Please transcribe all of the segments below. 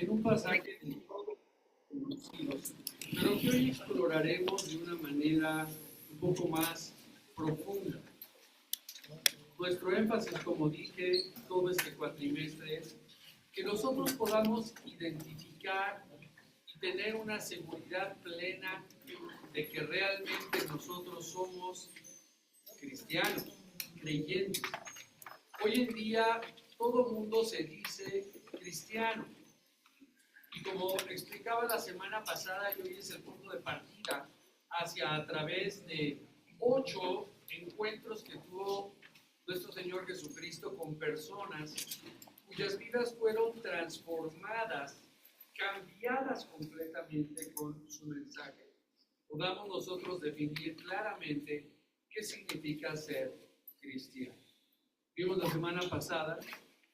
en un pasaje de todos conocidos, pero que hoy exploraremos de una manera un poco más profunda. Nuestro énfasis, como dije, todo este cuatrimestre es que nosotros podamos identificar y tener una seguridad plena de que realmente nosotros somos cristianos, creyentes. Hoy en día todo mundo se dice cristiano. Y como explicaba la semana pasada, y hoy es el punto de partida hacia a través de 8 encuentros que tuvo nuestro Señor Jesucristo con personas cuyas vidas fueron transformadas, cambiadas completamente con su mensaje. Podamos nosotros definir claramente qué significa ser cristiano. Vimos la semana pasada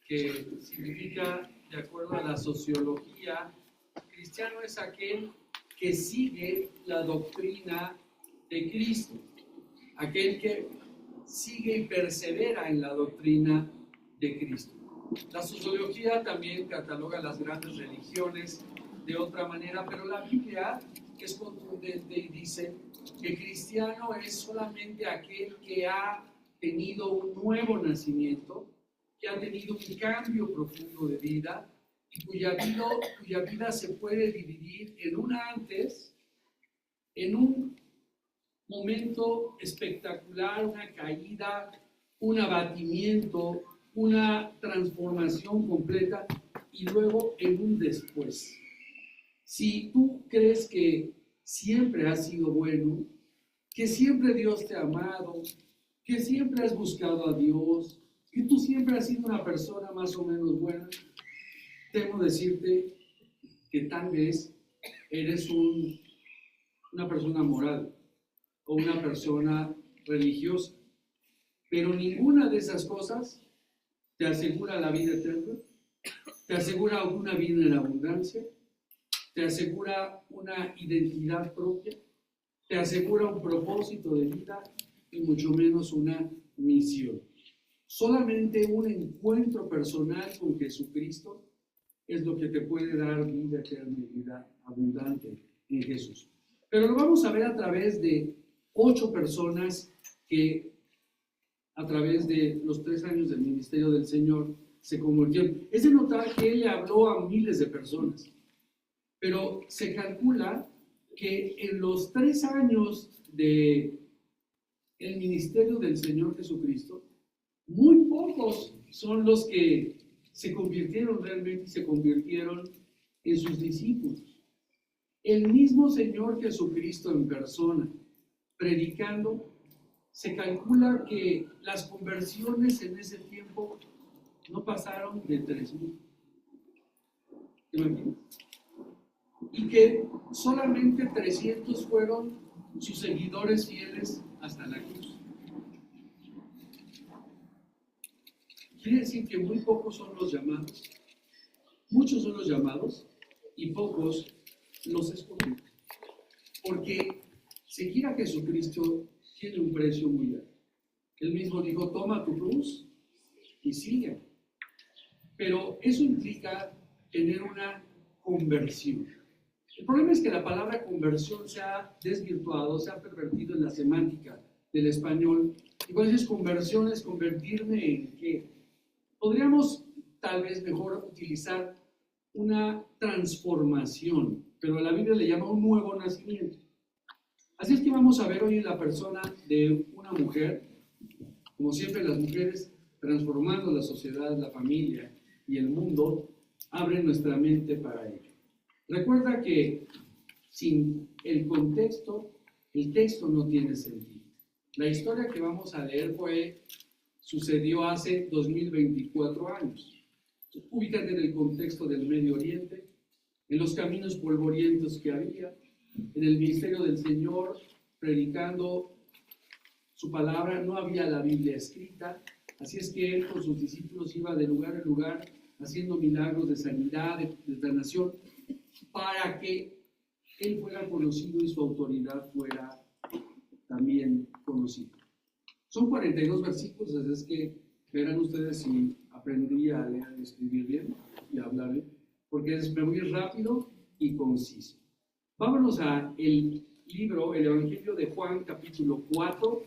que significa, de acuerdo a la sociología, cristiano es aquel que sigue la doctrina de Cristo, aquel que sigue y persevera en la doctrina de Cristo. La sociología también cataloga las grandes religiones de otra manera, pero la Biblia es contundente y dice que cristiano es solamente aquel que ha tenido un nuevo nacimiento, que ha tenido un cambio profundo de vida y cuya vida se puede dividir en un antes, en un momento espectacular, una caída, un abatimiento, una transformación completa y luego en un después. Si tú crees que siempre has sido bueno, que siempre Dios te ha amado, que siempre has buscado a Dios, que tú siempre has sido una persona más o menos buena, temo decirte que tal vez eres una persona moral o una persona religiosa, pero ninguna de esas cosas te asegura la vida eterna, te asegura una vida en abundancia, te asegura una identidad propia, te asegura un propósito de vida y mucho menos una misión. Solamente un encuentro personal con Jesucristo es lo que te puede dar vida eterna y vida abundante en Jesús. Pero lo vamos a ver a través de 8 personas que a través de los 3 años del ministerio del Señor se convirtieron. Es de notar que Él habló a miles de personas, pero se calcula que en los 3 años del ministerio del Señor Jesucristo, muy pocos son los que se convirtieron realmente y se convirtieron en sus discípulos. El mismo Señor Jesucristo en persona, predicando, se calcula que las conversiones en ese tiempo no pasaron de 3,000. ¿Te imaginas? Y que solamente 300 fueron sus seguidores fieles hasta la cruz. Quiere decir que muy pocos son los llamados, muchos son los llamados y pocos los escogidos. Porque seguir a Jesucristo tiene un precio muy alto. Él mismo dijo, toma tu cruz y sigue. Pero eso implica tener una conversión. El problema es que la palabra conversión se ha desvirtuado, se ha pervertido en la semántica del español. Y cuando dices conversión, es convertirme en qué. Podríamos tal vez mejor utilizar una transformación, pero la Biblia le llama un nuevo nacimiento. Así es que vamos a ver hoy la persona de una mujer, como siempre las mujeres transformando la sociedad, la familia y el mundo, abren nuestra mente para ello. Recuerda que sin el contexto, el texto no tiene sentido. La historia que vamos a leer sucedió hace 2024 años. Ubícate en el contexto del Medio Oriente, en los caminos polvorientos que había, en el ministerio del Señor, predicando su palabra. No había la Biblia escrita, así es que Él con sus discípulos iba de lugar en lugar, haciendo milagros de sanidad, de sanación, para que Él fuera conocido y su autoridad fuera también conocida. Son 42 versículos, así es que verán ustedes si aprendí a leer y escribir bien y a hablar bien, porque es muy rápido y conciso. Vámonos a el libro, el Evangelio de Juan, capítulo 4,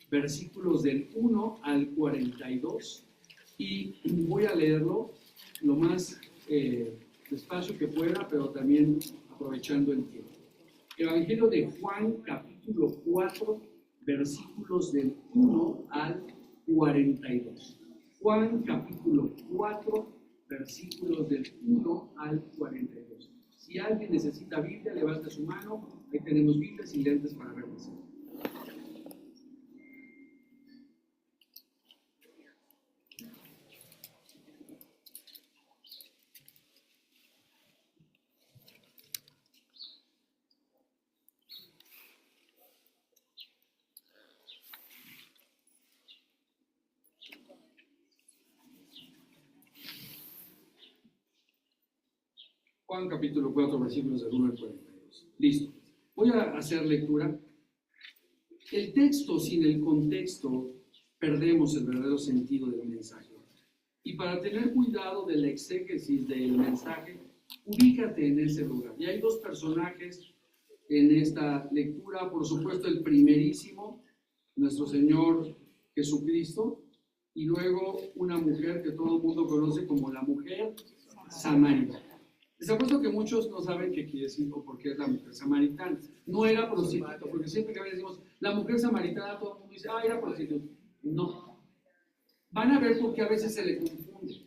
versículos del 1 al 42, y voy a leerlo lo más despacio que pueda, pero también aprovechando el tiempo. Evangelio de Juan, capítulo 4, versículos del 1 al 42. Juan, capítulo 4, versículos del 1 al 42. Si alguien necesita Biblia, levanta su mano. Ahí tenemos Biblias y lentes para revisar. Juan capítulo 4, versículos del 1 al 42. Listo. Voy a hacer lectura. El texto sin el contexto perdemos el verdadero sentido del mensaje. Y para tener cuidado de la exégesis del mensaje, ubícate en ese lugar. Y hay dos personajes en esta lectura. Por supuesto, el primerísimo, nuestro Señor Jesucristo, y luego una mujer que todo el mundo conoce como la mujer samaritana. Les apuesto que muchos no saben qué quiere decir o por qué es la mujer samaritana. No era prostituta, porque siempre que a veces decimos la mujer samaritana, todo el mundo dice, era prostituta. No. Van a ver por qué a veces se le confunde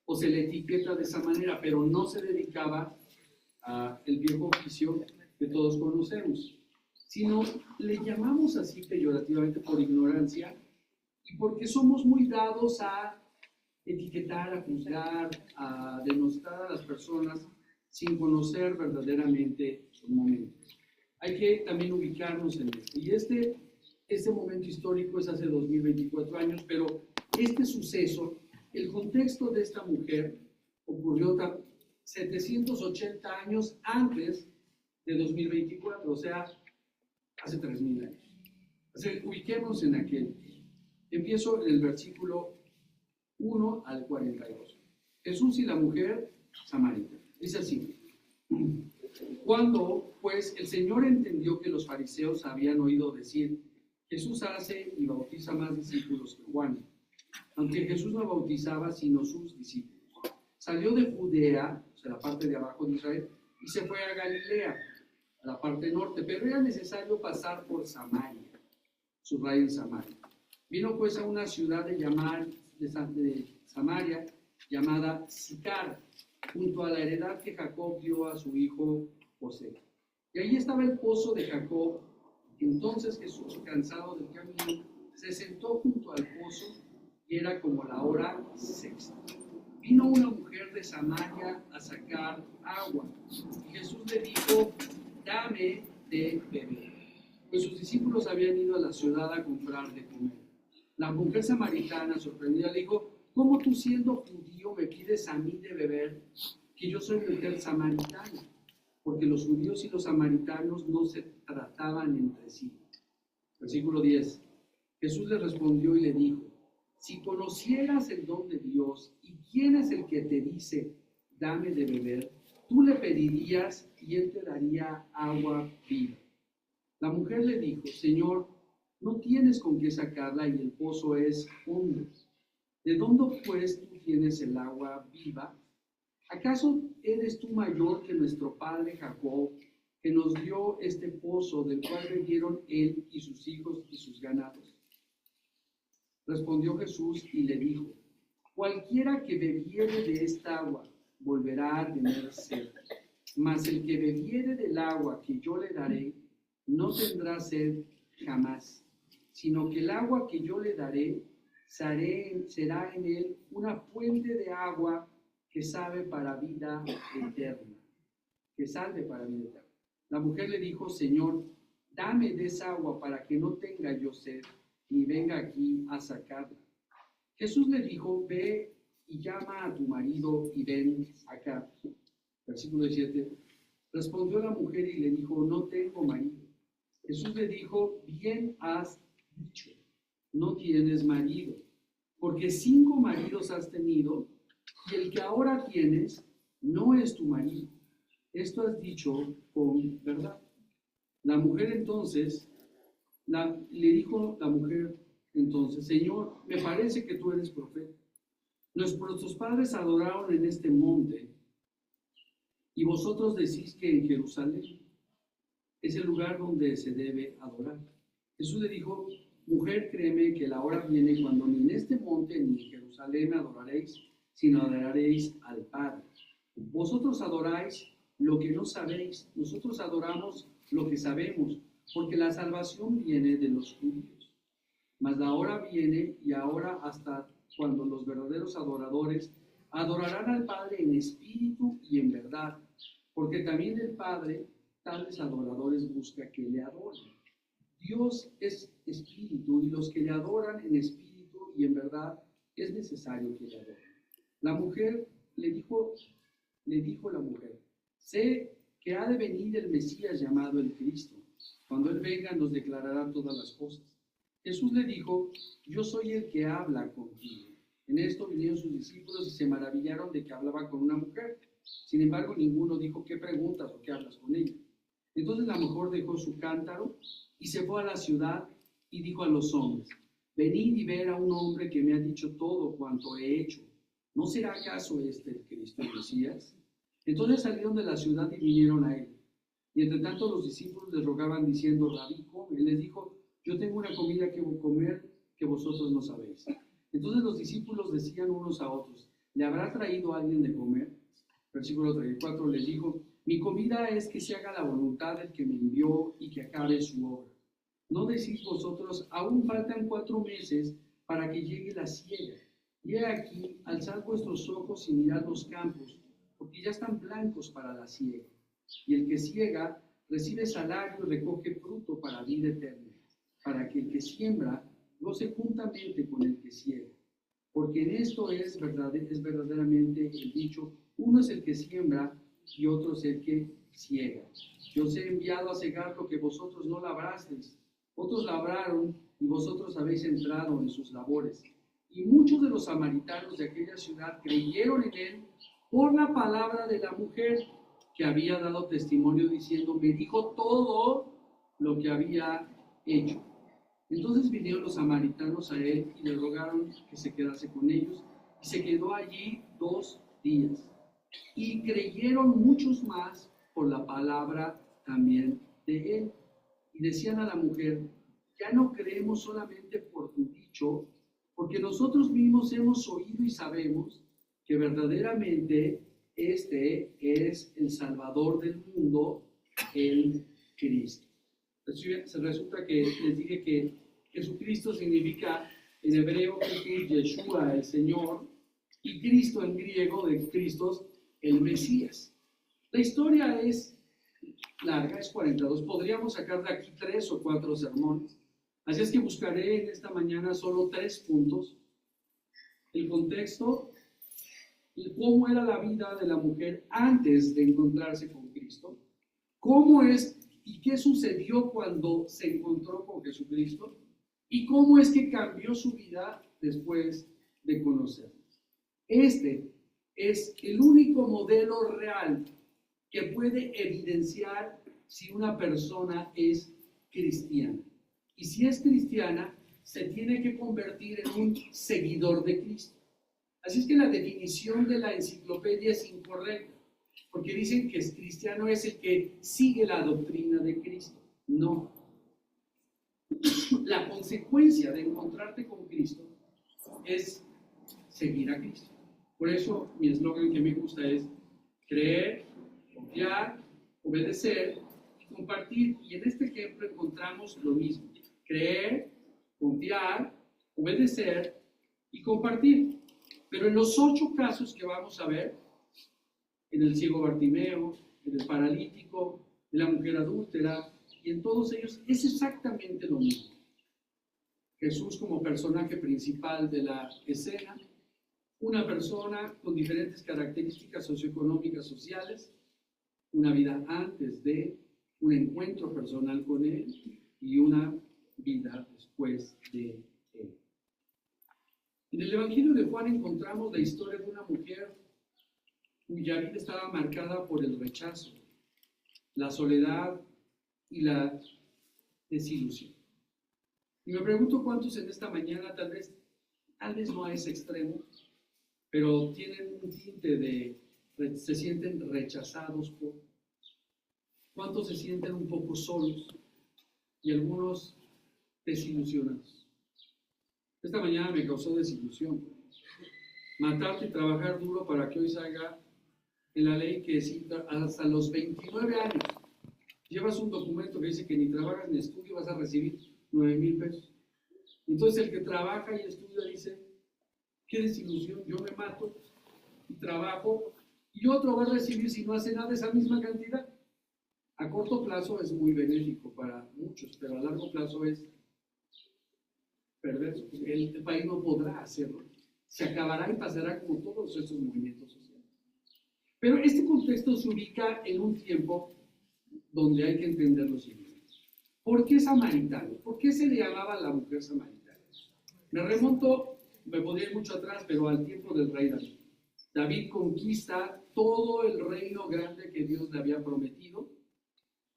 o se le etiqueta de esa manera, pero no se dedicaba al viejo oficio que todos conocemos, sino le llamamos así peyorativamente por ignorancia y porque somos muy dados a etiquetar, a juzgar, a denostar a las personas sin conocer verdaderamente sus momentos. Hay que también ubicarnos en esto. Y este momento histórico es hace 2024 años, pero este suceso, el contexto de esta mujer ocurrió 780 años antes de 2024, o sea, hace 3000 años. Entonces, ubiquémonos en aquel. Empiezo en el versículo 1 al 42. Jesús y la mujer samaritana. Dice así: cuando pues el Señor entendió que los fariseos habían oído decir, Jesús hace y bautiza más discípulos que Juan, aunque Jesús no bautizaba sino sus discípulos, salió de Judea, o sea, la parte de abajo de Israel, y se fue a Galilea, a la parte norte, pero era necesario pasar por Samaria, subraya en Samaria. Vino pues a una ciudad de Samaria llamada Sicar, junto a la heredad que Jacob dio a su hijo José. Y ahí estaba el pozo de Jacob. Entonces Jesús, cansado del camino, se sentó junto al pozo y era como la hora sexta. Vino una mujer de Samaria a sacar agua y Jesús le dijo, dame de beber, pues sus discípulos habían ido a la ciudad a comprar de comer. La mujer samaritana, sorprendida, le dijo, ¿cómo tú siendo judío me pides a mí de beber, que yo soy mujer samaritana? Porque los judíos y los samaritanos no se trataban entre sí. Versículo 10. Jesús le respondió y le dijo, si conocieras el don de Dios y quién es el que te dice, dame de beber, tú le pedirías y él te daría agua viva. La mujer le dijo, Señor, no tienes con qué sacarla y el pozo es hondo. ¿De dónde pues tú tienes el agua viva? ¿Acaso eres tú mayor que nuestro padre Jacob, que nos dio este pozo del cual bebieron él y sus hijos y sus ganados? Respondió Jesús y le dijo, cualquiera que bebiere de esta agua volverá a tener sed, mas el que bebiere del agua que yo le daré no tendrá sed jamás, sino que el agua que yo le daré será en él una fuente de agua que salve para vida eterna. La mujer le dijo, Señor, dame de esa agua para que no tenga yo sed, ni venga aquí a sacarla. Jesús le dijo, ve y llama a tu marido y ven acá. Versículo 17. Respondió la mujer y le dijo, no tengo marido. Jesús le dijo, bien has dicho, no tienes marido, porque 5 maridos has tenido, y el que ahora tienes no es tu marido. Esto has dicho con verdad. La mujer entonces, le dijo la mujer entonces, Señor, me parece que tú eres profeta. Nuestros padres adoraron en este monte y vosotros decís que en Jerusalén es el lugar donde se debe adorar. Jesús le dijo, mujer, créeme que la hora viene cuando ni en este monte ni en Jerusalén me adoraréis, sino adoraréis al Padre. Vosotros adoráis lo que no sabéis, nosotros adoramos lo que sabemos, porque la salvación viene de los judíos. Mas la hora viene y ahora hasta cuando los verdaderos adoradores adorarán al Padre en espíritu y en verdad, porque también el Padre tales adoradores busca que le adoren. Dios es espíritu y los que le adoran en espíritu y en verdad es necesario que le adoren. La mujer le dijo la mujer, sé que ha de venir el Mesías llamado el Cristo. Cuando Él venga nos declarará todas las cosas. Jesús le dijo, yo soy el que habla contigo. En esto vinieron sus discípulos y se maravillaron de que hablaba con una mujer. Sin embargo, ninguno dijo, ¿qué preguntas o qué hablas con ella? Entonces la mujer dejó su cántaro y se fue a la ciudad y dijo a los hombres, venid y ver a un hombre que me ha dicho todo cuanto he hecho. ¿No será acaso este el Cristo, el Mesías? Entonces salieron de la ciudad y vinieron a él. Y entre tanto los discípulos les rogaban diciendo, Rabí, come. Él les dijo, yo tengo una comida que comer que vosotros no sabéis. Entonces los discípulos decían unos a otros, ¿le habrá traído alguien de comer? Versículo 34 les dijo, mi comida es que se haga la voluntad del que me envió y que acabe su obra. ¿No decís vosotros, aún faltan 4 meses para que llegue la siega? Y he aquí, alzad vuestros ojos y mirad los campos, porque ya están blancos para la siega. Y el que siega recibe salario y recoge fruto para vida eterna, para que el que siembra goce juntamente con el que siega. Porque en esto es verdaderamente el dicho, uno es el que siembra y otro es el que siega. Yo os he enviado a cegar lo que vosotros no labrasteis, otros labraron y vosotros habéis entrado en sus labores. Y muchos de los samaritanos de aquella ciudad creyeron en él por la palabra de la mujer que había dado testimonio diciendo, me dijo todo lo que había hecho. Entonces vinieron los samaritanos a él y le rogaron que se quedase con ellos, y se quedó allí 2 días. Y creyeron muchos más por la palabra también de él. Y decían a la mujer, ya no creemos solamente por tu dicho, porque nosotros mismos hemos oído y sabemos que verdaderamente este es el Salvador del mundo, el Cristo. Resulta que les dije que Jesucristo significa en hebreo Yeshua, el Señor, y Cristo en griego de Cristos, el Mesías. La historia es larga, es 42. Podríamos sacar de aquí 3 o 4 sermones. Así es que buscaré en esta mañana solo 3 puntos. El contexto, cómo era la vida de la mujer antes de encontrarse con Cristo, cómo es y qué sucedió cuando se encontró con Jesucristo y cómo es que cambió su vida después de conocerlo. Este es el único modelo real que puede evidenciar si una persona es cristiana. Y si es cristiana, se tiene que convertir en un seguidor de Cristo. Así es que la definición de la enciclopedia es incorrecta, porque dicen que el cristiano es el que sigue la doctrina de Cristo. No. La consecuencia de encontrarte con Cristo es seguir a Cristo. Por eso mi eslogan que me gusta es creer, confiar, obedecer y compartir. Y en este ejemplo encontramos lo mismo. Creer, confiar, obedecer y compartir. Pero en los 8 casos que vamos a ver, en el ciego Bartimeo, en el paralítico, en la mujer adúltera, y en todos ellos es exactamente lo mismo. Jesús como personaje principal de la escena, una persona con diferentes características socioeconómicas, sociales, una vida antes de, un encuentro personal con Él y una vida después de Él. En el Evangelio de Juan encontramos la historia de una mujer cuya vida estaba marcada por el rechazo, la soledad y la desilusión. Y me pregunto cuántos en esta mañana, tal vez no a ese extremo, pero tienen un tinte se sienten rechazados por, cuántos se sienten un poco solos y algunos desilusionados. Esta mañana me causó desilusión. Matarte y trabajar duro para que hoy salga en la ley que hasta los 29 años llevas un documento que dice que ni trabajas ni estudias vas a recibir 9,000 pesos. Entonces el que trabaja y estudia dice, qué desilusión, yo me mato y trabajo y otro va a recibir si no hace nada esa misma cantidad. A corto plazo es muy benéfico para muchos, pero a largo plazo es perverso. El país no podrá hacerlo. Se acabará y pasará como todos estos movimientos sociales. Pero este contexto se ubica en un tiempo donde hay que entender lo siguiente. ¿Por qué samaritano? ¿Por qué se le llamaba a la mujer samaritana? Me podría ir mucho atrás, pero al tiempo del rey David. David conquista todo el reino grande que Dios le había prometido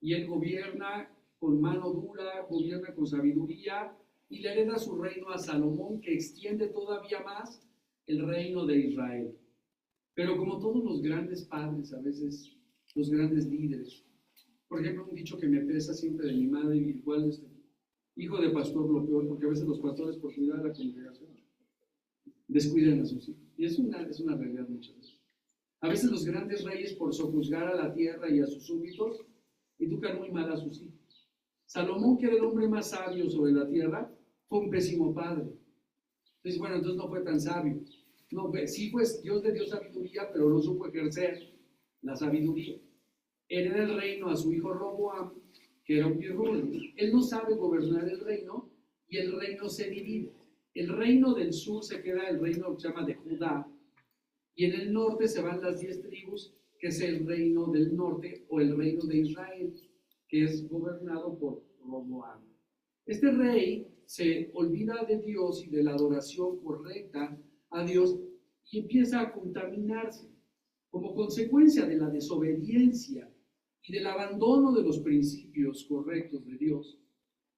y él gobierna con mano dura, gobierna con sabiduría y le hereda su reino a Salomón, que extiende todavía más el reino de Israel. Pero como todos los grandes padres, a veces los grandes líderes, por ejemplo, un dicho que me pesa siempre de mi madre, igual hijo de pastor lo peor, porque a veces los pastores por cuidar a la congregación descuidan a sus hijos. Y es una realidad muchas veces. A veces los grandes reyes por sojuzgar a la tierra y a sus súbditos educan muy mal a sus hijos. Salomón, que era el hombre más sabio sobre la tierra, fue un pésimo padre. Entonces, bueno, entonces no fue tan sabio. No, sí, pues Dios le dio sabiduría, pero no supo ejercer la sabiduría. Hereda el reino a su hijo Roboam, que era un viejo. Él no sabe gobernar el reino y el reino se divide. El reino del sur se queda el reino que se llama de Judá y en el norte se van las 10 tribus, que es el reino del norte o el reino de Israel, que es gobernado por Roboam. Este rey se olvida de Dios y de la adoración correcta a Dios y empieza a contaminarse. Como consecuencia de la desobediencia y del abandono de los principios correctos de Dios,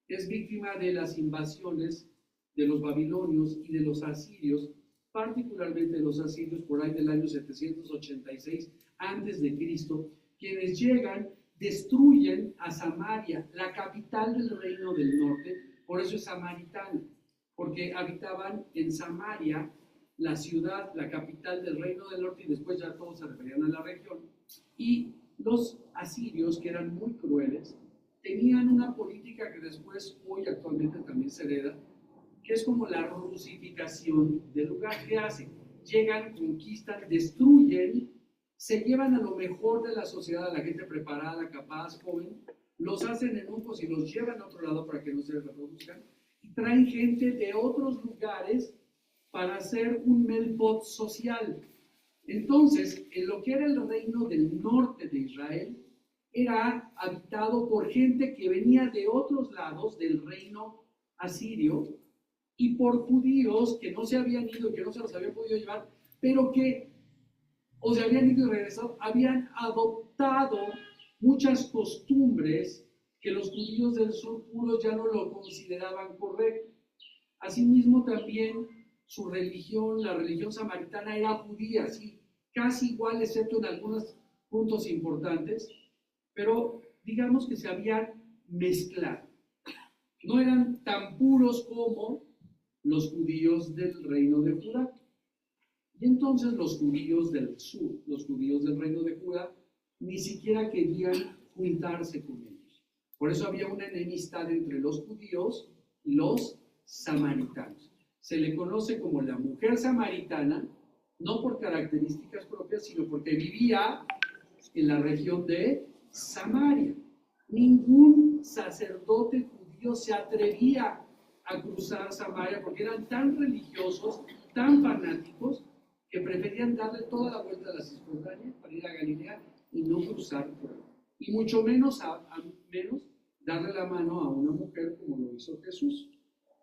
es víctima de las invasiones de los babilonios y de los asirios, particularmente de los asirios por ahí del año 786 a.C., quienes llegan, destruyen a Samaria, la capital del reino del norte, por eso es samaritana, porque habitaban en Samaria, la ciudad, la capital del reino del norte, y después ya todos se referían a la región. Y los asirios, que eran muy crueles, tenían una política que después, hoy actualmente también se hereda, que es como la rusificación del lugar. ¿Qué hacen? Llegan, conquistan, destruyen, se llevan a lo mejor de la sociedad, a la gente preparada, capaz, joven, los hacen eunucos y los llevan a otro lado para que no se reproduzcan, y traen gente de otros lugares para hacer un melpot social. Entonces, en lo que era el reino del norte de Israel, era habitado por gente que venía de otros lados del reino asirio y por judíos que no se habían ido, que no se los habían podido llevar, pero que o se habían ido y regresado, habían adoptado muchas costumbres que los judíos del sur puros ya no lo consideraban correcto. Asimismo también su religión, la religión samaritana, era judía, sí, casi igual, excepto en algunos puntos importantes, pero digamos que se habían mezclado. No eran tan puros como los judíos del reino de Judá. Y entonces los judíos del sur, los judíos del reino de Judá, ni siquiera querían juntarse con ellos. Por eso había una enemistad entre los judíos y los samaritanos. Se le conoce como la mujer samaritana, no por características propias, sino porque vivía en la región de Samaria. Ningún sacerdote judío se atrevía a cruzar Samaria porque eran tan religiosos, tan fanáticos, que preferían darle toda la vuelta a la Cisjordania para ir a Galilea y no cruzar por ahí. Y mucho menos, menos darle la mano a una mujer como lo hizo Jesús.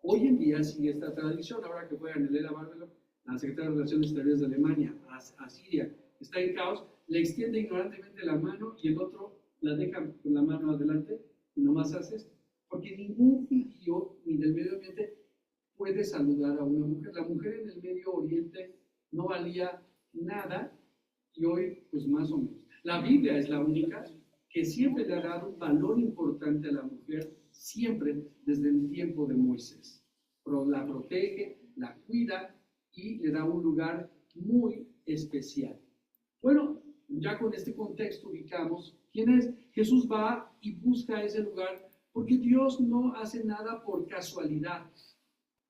Hoy en día sigue esta tradición. Ahora que fue Anelena Barbelo, la secretaria de Relaciones Exteriores de Alemania, a Siria, está en caos, le extiende ignorantemente la mano y el otro la deja con la mano adelante y nomás hace esto. Porque ningún judío ni del Medio Oriente puede saludar a una mujer. La mujer en el Medio Oriente no valía nada y hoy pues más o menos. La Biblia es la única que siempre le ha dado un valor importante a la mujer, siempre desde el tiempo de Moisés. La protege, la cuida y le da un lugar muy especial. Bueno, ya con este contexto ubicamos quién es. Jesús va y busca ese lugar porque Dios no hace nada por casualidad.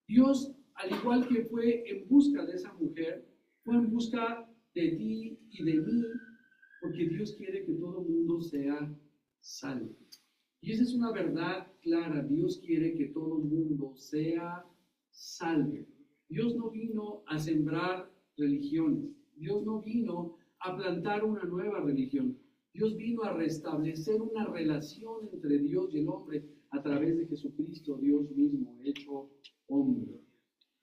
Dios, al igual que fue en busca de esa mujer, fue en busca de ti y de mí, porque Dios quiere que todo el mundo sea salvo. Y esa es una verdad clara. Dios quiere que todo el mundo sea salvo. Dios no vino a sembrar religiones. Dios no vino a plantar una nueva religión. Dios vino a restablecer una relación entre Dios y el hombre a través de Jesucristo, Dios mismo, hecho hombre.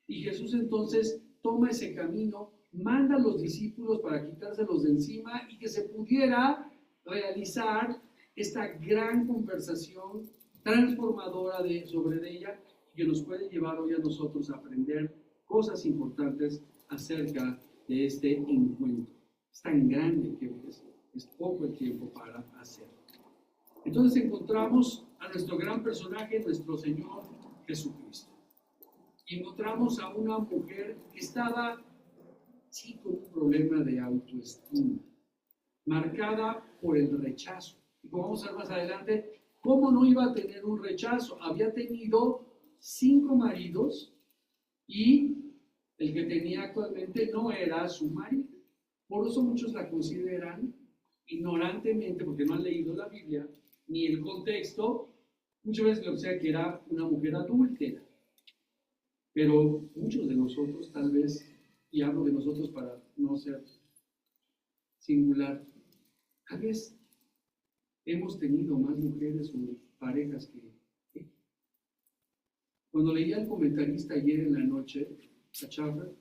Y Jesús entonces toma ese camino, manda a los discípulos para quitárselos de encima y que se pudiera realizar esta gran conversación transformadora sobre ella y que nos puede llevar hoy a nosotros a aprender cosas importantes acerca de este encuentro. Es tan grande que es poco el tiempo para hacerlo. Entonces encontramos a nuestro gran personaje, nuestro Señor Jesucristo. Y encontramos a una mujer que estaba, sí, con un problema de autoestima, marcada por el rechazo. Y como vamos a ver más adelante, ¿cómo no iba a tener un rechazo? Había tenido 5 maridos y el que tenía actualmente no era su marido. Por eso muchos la consideran ignorantemente, porque no han leído la Biblia, ni el contexto, muchas veces lo sea que era una mujer adúltera. Pero muchos de nosotros, tal vez, y hablo de nosotros para no ser singular, tal vez hemos tenido más mujeres o parejas que... Cuando leía al comentarista ayer en la noche, a Chaffer,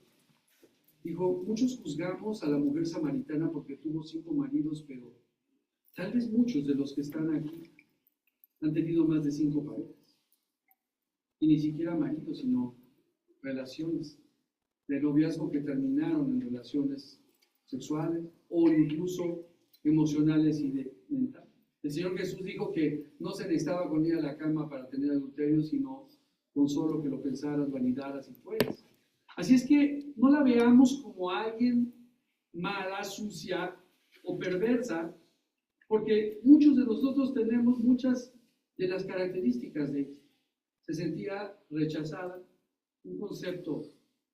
dijo, muchos juzgamos a la mujer samaritana porque tuvo 5 maridos, pero tal vez muchos de los que están aquí han tenido más de 5 parejas. Y ni siquiera maridos, sino relaciones de noviazgo que terminaron en relaciones sexuales o incluso emocionales y mentales. El Señor Jesús dijo que no se necesitaba con ir a la cama para tener adulterio, sino con solo que lo pensaras, validaras y fueras. Así es que no la veamos como alguien mala, sucia o perversa, porque muchos de nosotros tenemos muchas de las características de ella. Se sentía rechazada, un concepto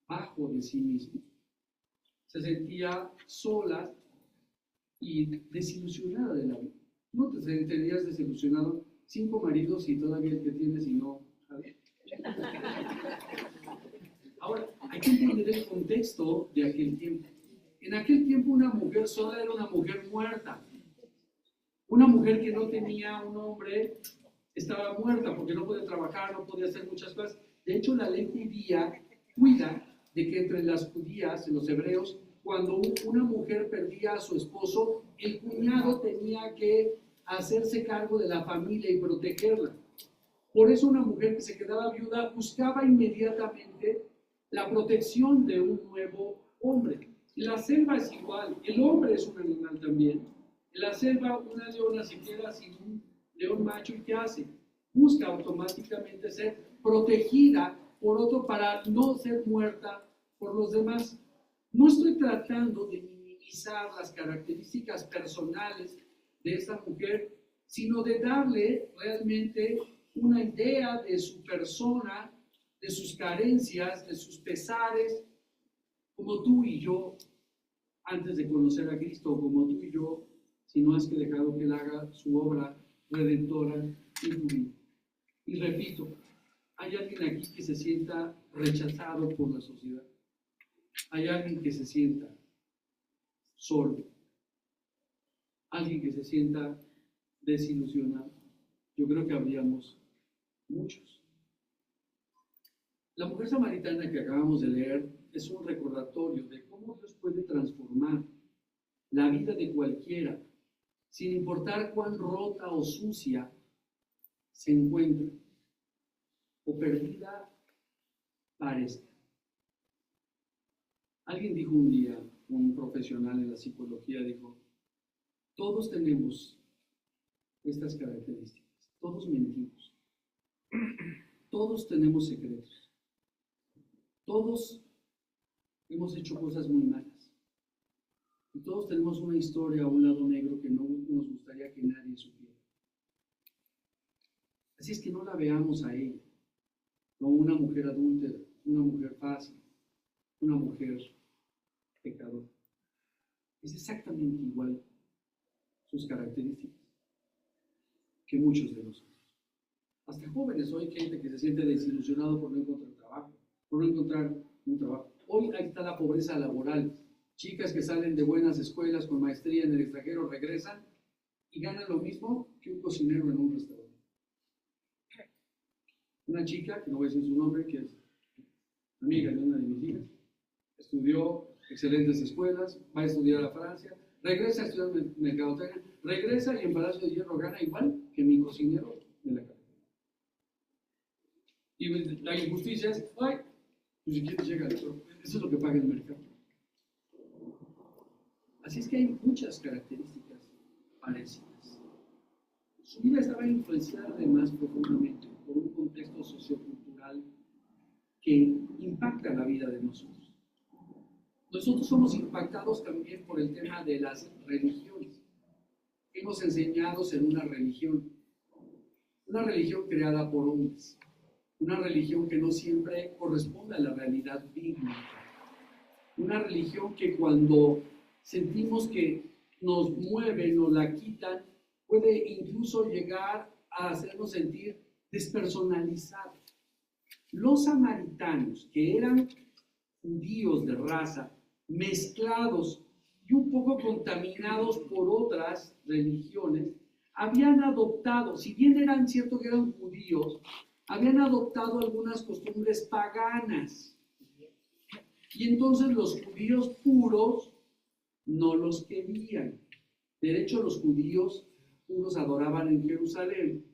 bajo de sí mismo. Se sentía sola y desilusionada de la vida. ¿No te sentirías desilusionado? 5 maridos y todavía el que tienes y no, ¿sabes? Ahora, hay que entender el contexto de aquel tiempo. En aquel tiempo una mujer sola era una mujer muerta. Una mujer que no tenía un hombre estaba muerta porque no podía trabajar, no podía hacer muchas cosas. De hecho, la ley judía cuida de que entre las judías, los hebreos, cuando una mujer perdía a su esposo, el cuñado tenía que hacerse cargo de la familia y protegerla. Por eso una mujer que se quedaba viuda buscaba inmediatamente la protección de un nuevo hombre. La selva es igual, el hombre es un animal también. En la selva una leona se queda sin un león macho y ¿qué hace? Busca automáticamente ser protegida por otro para no ser muerta por los demás. No estoy tratando de minimizar las características personales de esta mujer, sino de darle realmente una idea de su persona, de sus carencias, de sus pesares, como tú y yo, antes de conocer a Cristo, como tú y yo, si no has que dejado que Él haga su obra redentora en tu vida. Y repito, ¿hay alguien aquí que se sienta rechazado por la sociedad? ¿Hay alguien que se sienta solo? ¿Alguien que se sienta desilusionado? Yo creo que habríamos muchos. La mujer samaritana que acabamos de leer es un recordatorio de cómo Dios puede transformar la vida de cualquiera, sin importar cuán rota o sucia se encuentre o perdida parezca. Alguien dijo un día, un profesional en la psicología dijo, todos tenemos estas características, todos mentimos, todos tenemos secretos, todos hemos hecho cosas muy malas y todos tenemos una historia o un lado negro que no nos gustaría que nadie supiera. Así es que no la veamos a ella como una mujer adúltera, una mujer fácil, una mujer pecadora. Es exactamente igual sus características que muchos de nosotros. Hasta jóvenes, hoy hay gente que se siente desilusionado por no encontrar trabajo, por no encontrar un trabajo. Hoy ahí está la pobreza laboral. Chicas que salen de buenas escuelas con maestría en el extranjero regresan y ganan lo mismo que un cocinero en un restaurante. Una chica, que no voy a decir su nombre, que es amiga de una de mis hijas, estudió excelentes escuelas, va a estudiar a Francia, regresa a estudiar mercadotecnia, regresa y en Palacio de Hierro gana igual que mi cocinero de la casa. Y la injusticia es, ay, pues si quieres llega, eso es lo que paga el mercado. Así es que hay muchas características parecidas. Su vida estaba influenciada además profundamente por un contexto sociocultural que impacta la vida de nosotros. Nosotros somos impactados también por el tema de las religiones. Hemos enseñado en una religión creada por hombres, una religión que no siempre corresponde a la realidad bíblica, una religión que cuando sentimos que nos mueven o la quitan, puede incluso llegar a hacernos sentir despersonalizados. Los samaritanos, que eran judíos de raza, mezclados y un poco contaminados por otras religiones, habían adoptado, si bien eran cierto que eran judíos, habían adoptado algunas costumbres paganas. Y entonces los judíos puros no los querían. De hecho, los judíos puros adoraban en Jerusalén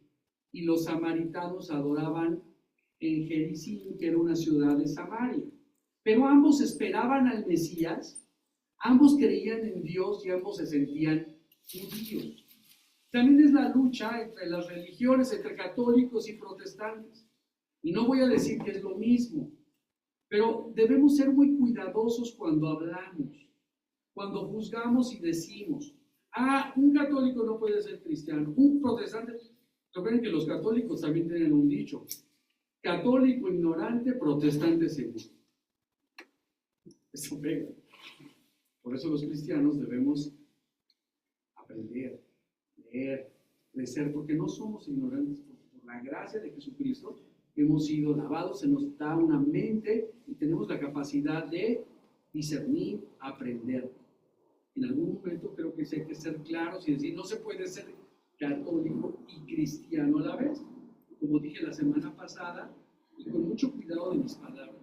y los samaritanos adoraban en Jericín, que era una ciudad de Samaria. Pero ambos esperaban al Mesías, ambos creían en Dios y ambos se sentían judíos. También es la lucha entre las religiones, entre católicos y protestantes. Y no voy a decir que es lo mismo, pero debemos ser muy cuidadosos cuando hablamos, cuando juzgamos y decimos, un católico no puede ser cristiano, un protestante. Recuerden que los católicos también tienen un dicho, católico ignorante, protestante seguro. Eso pega. Por eso los cristianos debemos aprender, leer, crecer, porque no somos ignorantes, porque por la gracia de Jesucristo hemos sido lavados, se nos da una mente y tenemos la capacidad de discernir, aprender. En algún momento creo que sí hay que ser claros y decir, no se puede ser católico y cristiano a la vez. Como dije la semana pasada, y con mucho cuidado de mis palabras,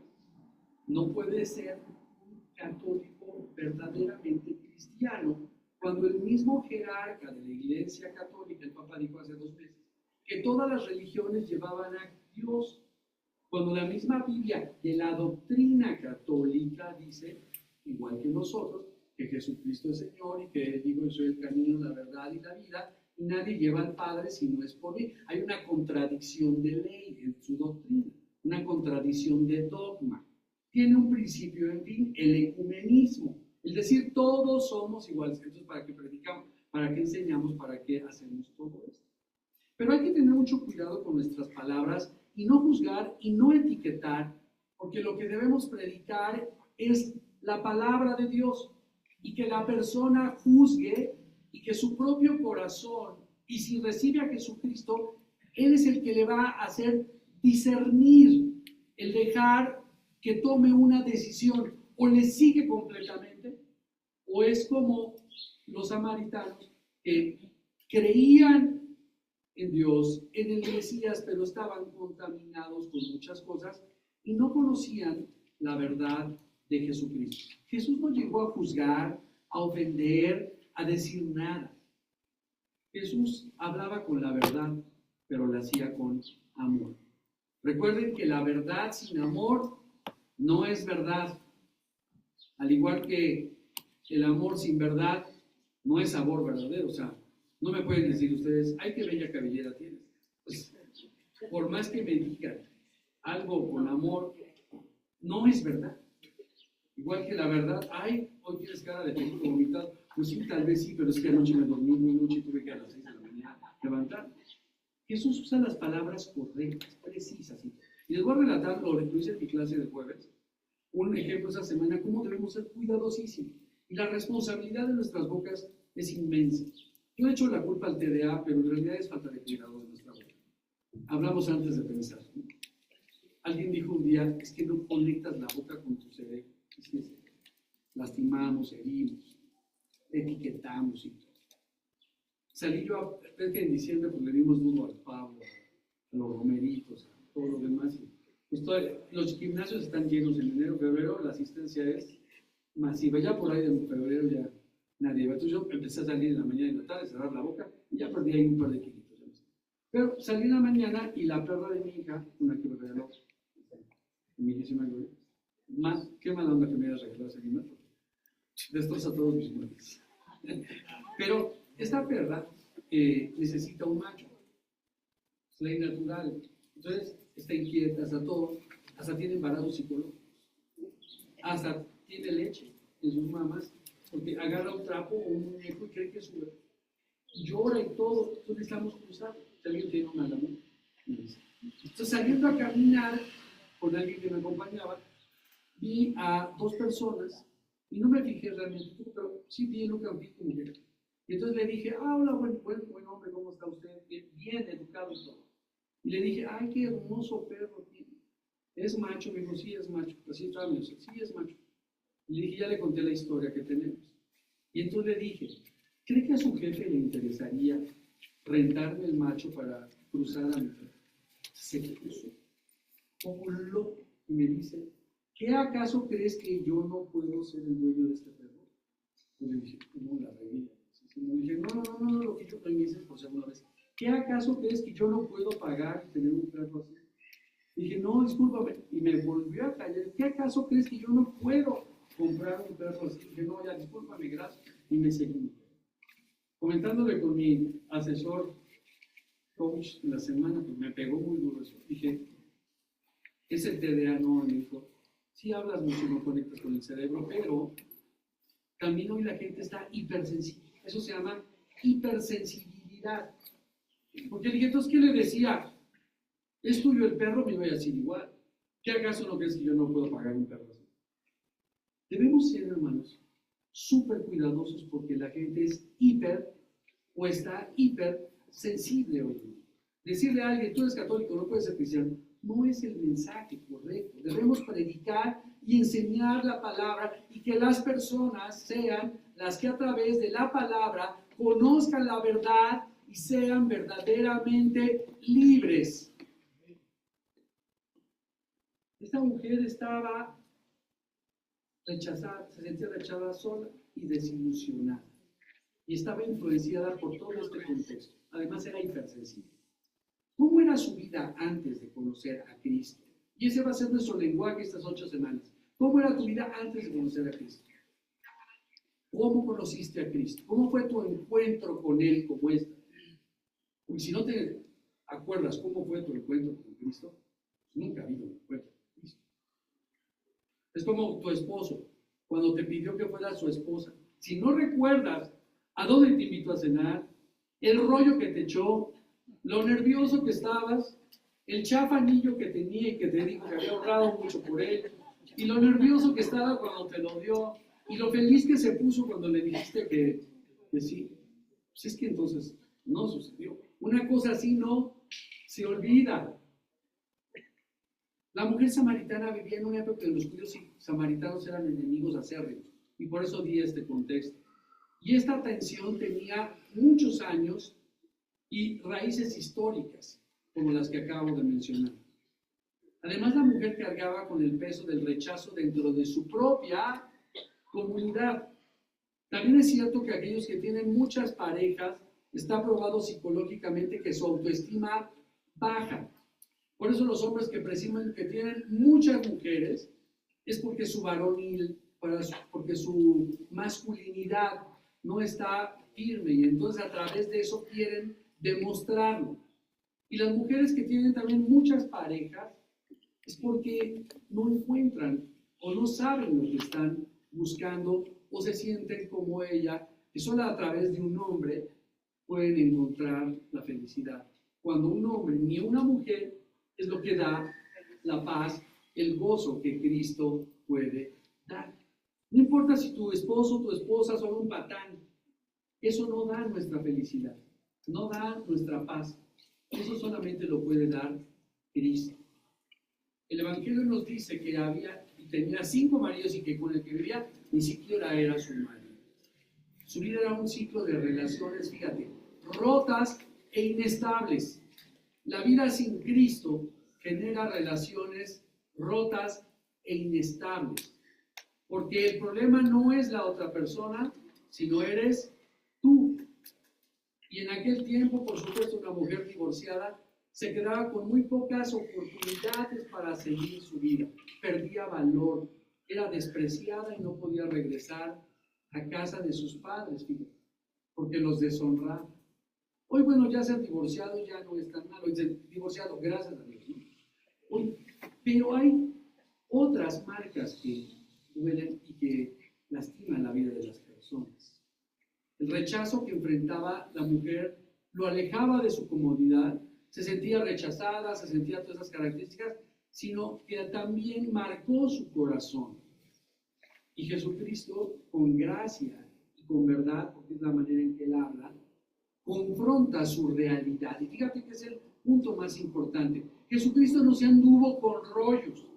no puede ser un católico verdaderamente cristiano cuando el mismo jerarca de la Iglesia Católica, el Papa dijo hace 2 meses, que todas las religiones llevaban a Dios, cuando la misma Biblia de la doctrina católica dice, igual que nosotros, que Jesucristo es Señor y que Él dijo, yo soy el camino, la verdad y la vida, y nadie lleva al Padre si no es por mí. Hay una contradicción de ley en su doctrina, una contradicción de dogma. Tiene un principio, en fin, el ecumenismo, es decir, todos somos iguales. Entonces, ¿para qué predicamos? ¿Para qué enseñamos? ¿Para qué hacemos todo esto? Pero hay que tener mucho cuidado con nuestras palabras y no juzgar y no etiquetar, porque lo que debemos predicar es la palabra de Dios y que la persona juzgue y que su propio corazón, y si recibe a Jesucristo, Él es el que le va a hacer discernir, el dejar que tome una decisión, o le sigue completamente, o es como los samaritanos que creían en Dios, en el Mesías, pero estaban contaminados con muchas cosas y no conocían la verdad de Jesucristo. Jesús no llegó a juzgar, a ofender, a decir nada. Jesús hablaba con la verdad, pero la hacía con amor. Recuerden que la verdad sin amor no es verdad. Al igual que el amor sin verdad no es sabor verdadero. O sea, no me pueden decir ustedes, ay, qué bella cabellera tienes. Pues, por más que me digan algo con amor, no es verdad. Igual que la verdad, ay, hoy tienes cara de pelito vomitado. Pues sí, tal vez sí, pero es que anoche me dormí muy noche y tuve que a las 6 de la mañana levantar. Jesús usa las palabras correctas, precisas. Y les voy a relatar, lo hice en mi clase de jueves, un ejemplo esa semana, cómo debemos ser cuidadosísimos. Y la responsabilidad de nuestras bocas es inmensa. Yo he hecho la culpa al TDA, pero en realidad es falta de cuidado de nuestra boca. Hablamos antes de pensar. Alguien dijo un día, es que no conectas la boca con tu cerebro. Es que lastimamos, herimos, etiquetamos y todo. Salí yo, es que en diciembre pues, le dimos duro al pavo, a los romeritos, a todo lo demás. Pues, los gimnasios están llenos en enero, febrero, la asistencia es masiva. Ya por ahí de febrero ya nadie va. Entonces yo empecé a salir en la mañana y en la tarde, cerrar la boca y ya perdí ahí un par de kilitos. Pero salí en la mañana y la perra de mi hija, una que me regaló, mi hija más, qué mala onda que me hayas regalado ese animal, destroza todos mis muebles. Pero esta perra necesita un macho, es ley natural. Entonces está inquieta, hasta tiene embarazo psicológico, hasta tiene leche en sus mamas, porque agarra un trapo o un muñeco y cree que es su bebé. Llora y todo, entonces estamos cruzados. Si alguien tiene una lana, entonces saliendo a caminar con alguien que me acompañaba, vi a dos personas y no me fijé realmente, pero sí vi en un campito mujer. Y entonces le dije, hola, buen hombre, ¿cómo está usted? Bien educado y todo. Y le dije, ay, qué hermoso perro tiene. ¿Es macho? Me dijo, sí, es macho. Así estaba, me dijo, sí, es macho. Y le dije, ya le conté la historia que tenemos. Y entonces le dije, ¿cree que a su jefe le interesaría rentarme el macho para cruzar a mi perro? Se puso como loco y me dice, ¿qué acaso crees que yo no puedo ser el dueño de este perro? Y le dije, no, la regué. Y le dije, no, lo que yo me dices por segunda vez. ¿Qué acaso crees que yo no puedo pagar y tener un perro así? Y dije, no, discúlpame. Y me volvió a callar. ¿Qué acaso crees que yo no puedo comprar un perro así? Y dije, no, ya, discúlpame, gracias. Y me seguí. Comentándole con mi asesor, coach, en la semana, pues me pegó muy duro eso. Dije, es el TDA, no, me dijo, sí hablas mucho, no conectas con el cerebro, pero también hoy la gente está hipersensible. Eso se llama hipersensibilidad. Porque dije, entonces, ¿qué le decía? ¿Es tuyo el perro? Me iba a decir igual. ¿Qué acaso no crees que yo no puedo pagar un perro así? Debemos ser, hermanos, súper cuidadosos porque la gente es hiper o está hiper sensible hoy. Decirle a alguien, tú eres católico, no puedes ser cristiano, no es el mensaje correcto. Debemos predicar y enseñar la palabra y que las personas sean las que a través de la palabra conozcan la verdad y sean verdaderamente libres. Esta mujer estaba rechazada, se sentía rechazada sola y desilusionada. Y estaba influenciada por todo este contexto. Además era hipersensible. ¿Cómo era su vida antes de conocer a Cristo? Y ese va a ser nuestro lenguaje estas 8 semanas. ¿Cómo era tu vida antes de conocer a Cristo? ¿Cómo conociste a Cristo? ¿Cómo fue tu encuentro con Él como esta? Porque si no te acuerdas cómo fue tu encuentro con Cristo, nunca ha habido un encuentro con Cristo. Es como tu esposo, cuando te pidió que fueras su esposa. Si no recuerdas a dónde te invitó a cenar, el rollo que te echó, lo nervioso que estabas, el chafanillo que tenía y que te dijo que había ahorrado mucho por él, y lo nervioso que estaba cuando te lo dio, y lo feliz que se puso cuando le dijiste que sí, pues es que entonces no sucedió. Una cosa así no se olvida. La mujer samaritana vivía en una época que los judíos y samaritanos eran enemigos acérrimos, y por eso di este contexto. Y esta tensión tenía muchos años y raíces históricas, como las que acabo de mencionar. Además, la mujer cargaba con el peso del rechazo dentro de su propia comunidad. También es cierto que aquellos que tienen muchas parejas, está probado psicológicamente que su autoestima baja. Por eso los hombres que presumen que tienen muchas mujeres es porque su varonil, porque su masculinidad no está firme y entonces a través de eso quieren demostrarlo. Y las mujeres que tienen también muchas parejas es porque no encuentran o no saben lo que están buscando o se sienten como ella, que solo a través de un hombre pueden encontrar la felicidad. Cuando un hombre ni una mujer es lo que da la paz, el gozo que Cristo puede dar. No importa si tu esposo o tu esposa son un patán, eso no da nuestra felicidad, no da nuestra paz. Eso solamente lo puede dar Cristo. El Evangelio nos dice que tenía 5 maridos y que con el que vivía ni siquiera era su marido. Su vida era un ciclo de relaciones, fíjate, rotas e inestables. La vida sin Cristo genera relaciones rotas e inestables. Porque el problema no es la otra persona, sino eres tú. Y en aquel tiempo, por supuesto, una mujer divorciada se quedaba con muy pocas oportunidades para seguir su vida. Perdía valor, era despreciada y no podía regresar a casa de sus padres, fíjate, porque los deshonraba. Hoy, bueno, ya ser divorciado ya no es tan malo, es divorciado, gracias a Dios, ¿no? Hoy, pero hay otras marcas que duelen y que lastiman la vida de las personas. El rechazo que enfrentaba la mujer lo alejaba de su comodidad, se sentía rechazada, se sentía todas esas características, sino que también marcó su corazón. Y Jesucristo, con gracia y con verdad, porque es la manera en que él habla, confronta su realidad. Y fíjate que es el punto más importante. Jesucristo no se anduvo con rollos.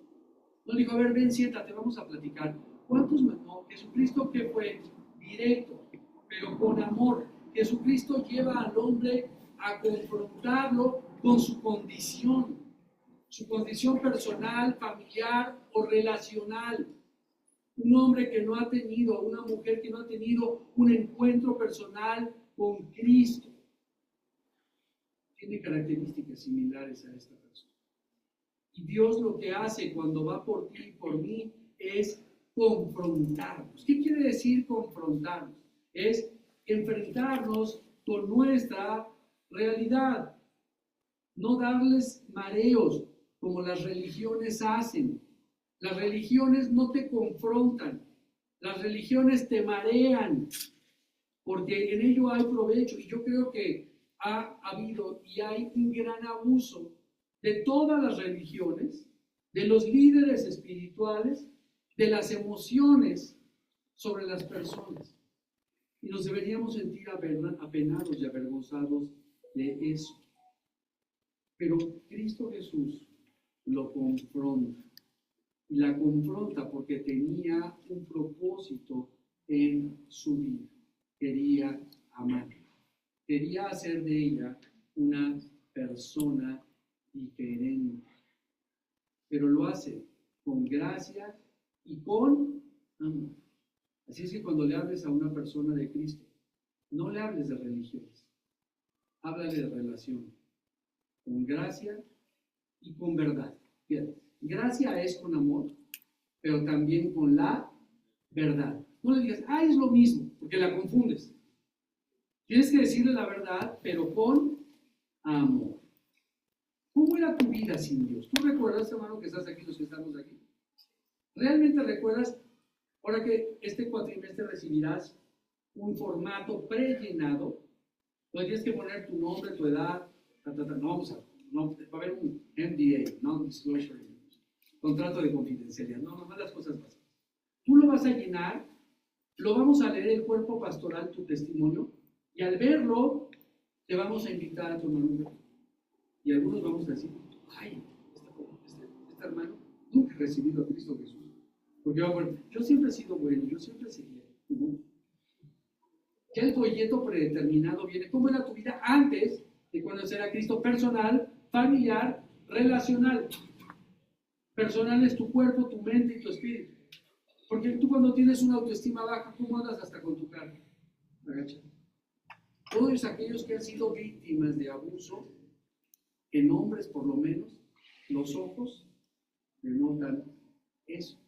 No dijo, a ver, ven, siéntate, vamos a platicar. ¿Cuántos no? Jesucristo que fue directo, pero con amor. Jesucristo lleva al hombre a confrontarlo con su condición personal, familiar o relacional. Un hombre que no ha tenido, una mujer que no ha tenido un encuentro personal con Cristo, tiene características similares a esta persona. Y Dios lo que hace cuando va por ti y por mí es confrontarnos. ¿Qué quiere decir confrontarnos? Es enfrentarnos con nuestra realidad. No darles mareos como las religiones hacen. Las religiones no te confrontan. Las religiones te marean porque en ello hay provecho. Y yo creo que ha habido y hay un gran abuso de todas las religiones, de los líderes espirituales, de las emociones sobre las personas. Y nos deberíamos sentir apenados y avergonzados de eso. Pero Cristo Jesús lo confronta. Y la confronta porque tenía un propósito en su vida. Quería amarla. Quería hacer de ella una persona diferente. Pero lo hace con gracia y con amor. Así es que cuando le hables a una persona de Cristo, no le hables de religiones. Háblale de relación. Con gracia y con verdad. Fíjate, gracia es con amor, pero también con la verdad. No le digas, es lo mismo, porque la confundes. Tienes que decirle la verdad, pero con amor. ¿Cómo era tu vida sin Dios? ¿Tú recuerdas, hermano, que estás aquí, los que estamos aquí? ¿Realmente recuerdas? Ahora que este cuatrimestre recibirás un formato prellenado, donde tienes que poner tu nombre, tu edad, no, va a haber un NDA, Non-Disclosure, contrato de confidencialidad, nomás las cosas básicas. Tú lo vas a llenar, lo vamos a leer el cuerpo pastoral, tu testimonio, y al verlo, te vamos a invitar a tu hermano. Y algunos vamos a decir, este hermano nunca ha recibido a Cristo Jesús. Porque va a poner, yo siempre he sido bueno, yo siempre seguía. Ya el folleto predeterminado viene. ¿Cómo era tu vida antes de conocer a Cristo? Personal, familiar, relacional. Personal es tu cuerpo, tu mente y tu espíritu. Porque tú cuando tienes una autoestima baja, ¿cómo andas hasta con tu cara? Agachado. Todos aquellos que han sido víctimas de abuso, en hombres por lo menos, los ojos denotan eso.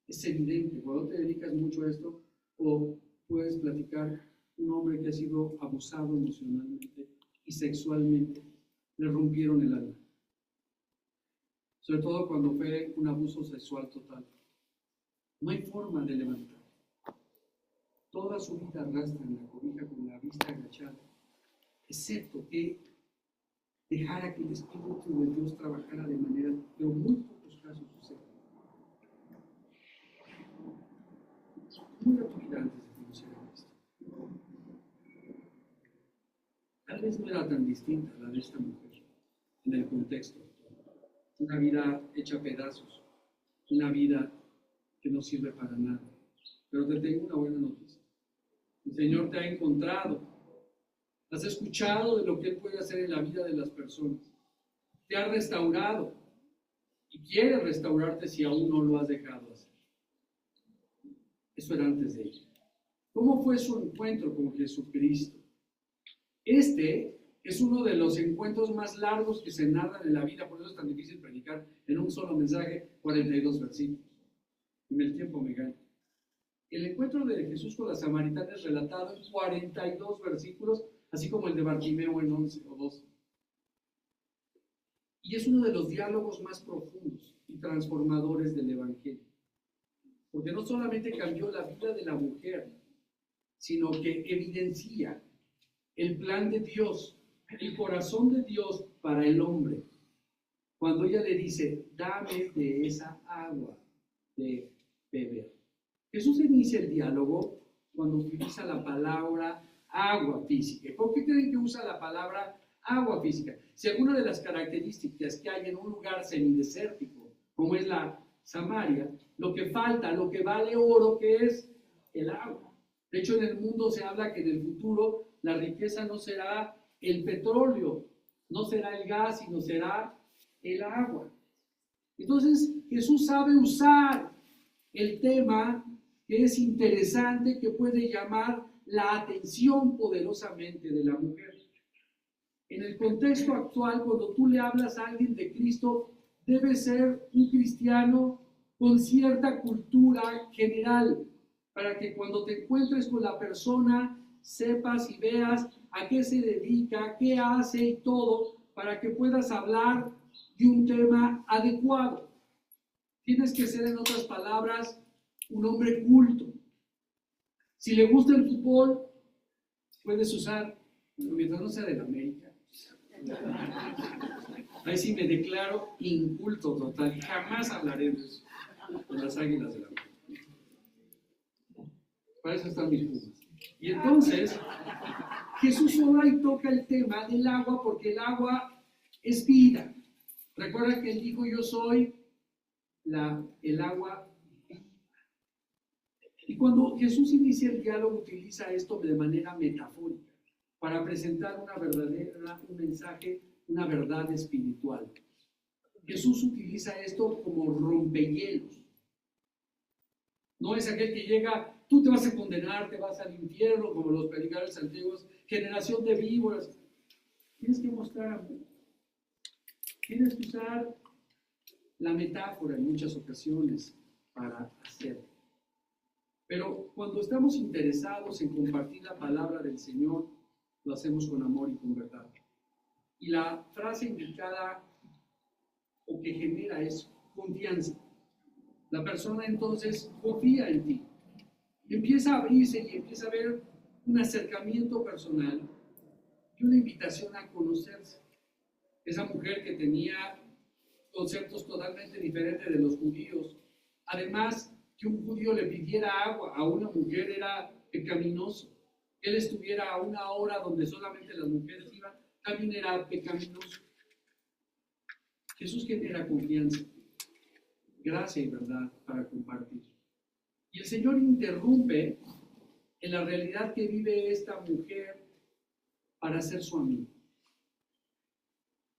Es evidente, cuando te dedicas mucho a esto, o puedes platicar un hombre que ha sido abusado emocionalmente y sexualmente, le rompieron el alma. Sobre todo cuando fue un abuso sexual total. No hay forma de levantar. Toda su vida arrastra en la cobija con la vista agachada, excepto que dejara que el Espíritu de Dios trabajara de manera, pero muy pocos casos sucede. ¿Cómo era tu vida antes de conocer a Cristo? Tal vez no era tan distinta a la de esta mujer en el contexto. Una vida hecha a pedazos, una vida que no sirve para nada. Pero te tengo una buena noticia. El Señor te ha encontrado. Has escuchado de lo que Él puede hacer en la vida de las personas. Te ha restaurado y quiere restaurarte si aún no lo has dejado hacer. Eso era antes de ella. ¿Cómo fue su encuentro con Jesucristo? Este es uno de los encuentros más largos que se narran en la vida, por eso es tan difícil predicar en un solo mensaje 42 versículos. Y el tiempo me gana. El encuentro de Jesús con la samaritana es relatado en 42 versículos, así como el de Bartimeo en 11 o 12. Y es uno de los diálogos más profundos y transformadores del Evangelio. Porque no solamente cambió la vida de la mujer, sino que evidencia el plan de Dios, el corazón de Dios para el hombre. Cuando ella le dice, dame de esa agua de beber. Jesús inicia el diálogo cuando utiliza la palabra agua física. ¿Por qué creen que usa la palabra agua física? Si alguna de las características que hay en un lugar semidesértico, como es la Samaria, lo que falta, lo que vale oro, que es el agua. De hecho, en el mundo se habla que en el futuro la riqueza no será el petróleo, no será el gas, sino será el agua. Entonces, Jesús sabe usar el tema que es interesante, que puede llamar la atención poderosamente de la mujer. En el contexto actual, cuando tú le hablas a alguien de Cristo, debe ser un cristiano con cierta cultura general, para que cuando te encuentres con la persona, sepas y veas a qué se dedica, qué hace y todo, para que puedas hablar de un tema adecuado. Tienes que ser, en otras palabras, un hombre culto. Si le gusta el fútbol, puedes usar, mientras no sea de la América. Ahí sí me declaro inculto total. Jamás hablaré de eso, de las Águilas de la América. Para eso están mis pumas. Y entonces, Jesús obra y toca el tema del agua, porque el agua es vida. Recuerda que Él dijo, yo soy el agua. Y cuando Jesús inicia el diálogo, utiliza esto de manera metafórica para presentar un mensaje, una verdad espiritual. Jesús utiliza esto como rompehielos. No es aquel que llega, tú te vas a condenar, te vas al infierno, como los predicadores antiguos, generación de víboras. Tienes que mostrar amor. Tienes que usar la metáfora en muchas ocasiones para hacerlo. Pero cuando estamos interesados en compartir la palabra del Señor, lo hacemos con amor y con verdad. Y la frase indicada o que genera es confianza. La persona entonces confía en ti. Empieza a abrirse y empieza a ver un acercamiento personal y una invitación a conocerse. Esa mujer que tenía conceptos totalmente diferentes de los judíos. Además, que un judío le pidiera agua a una mujer era pecaminoso. Que él estuviera a una hora donde solamente las mujeres iban, también era pecaminoso. Jesús genera confianza, gracia y verdad para compartir. Y el Señor interrumpe en la realidad que vive esta mujer para ser su amigo.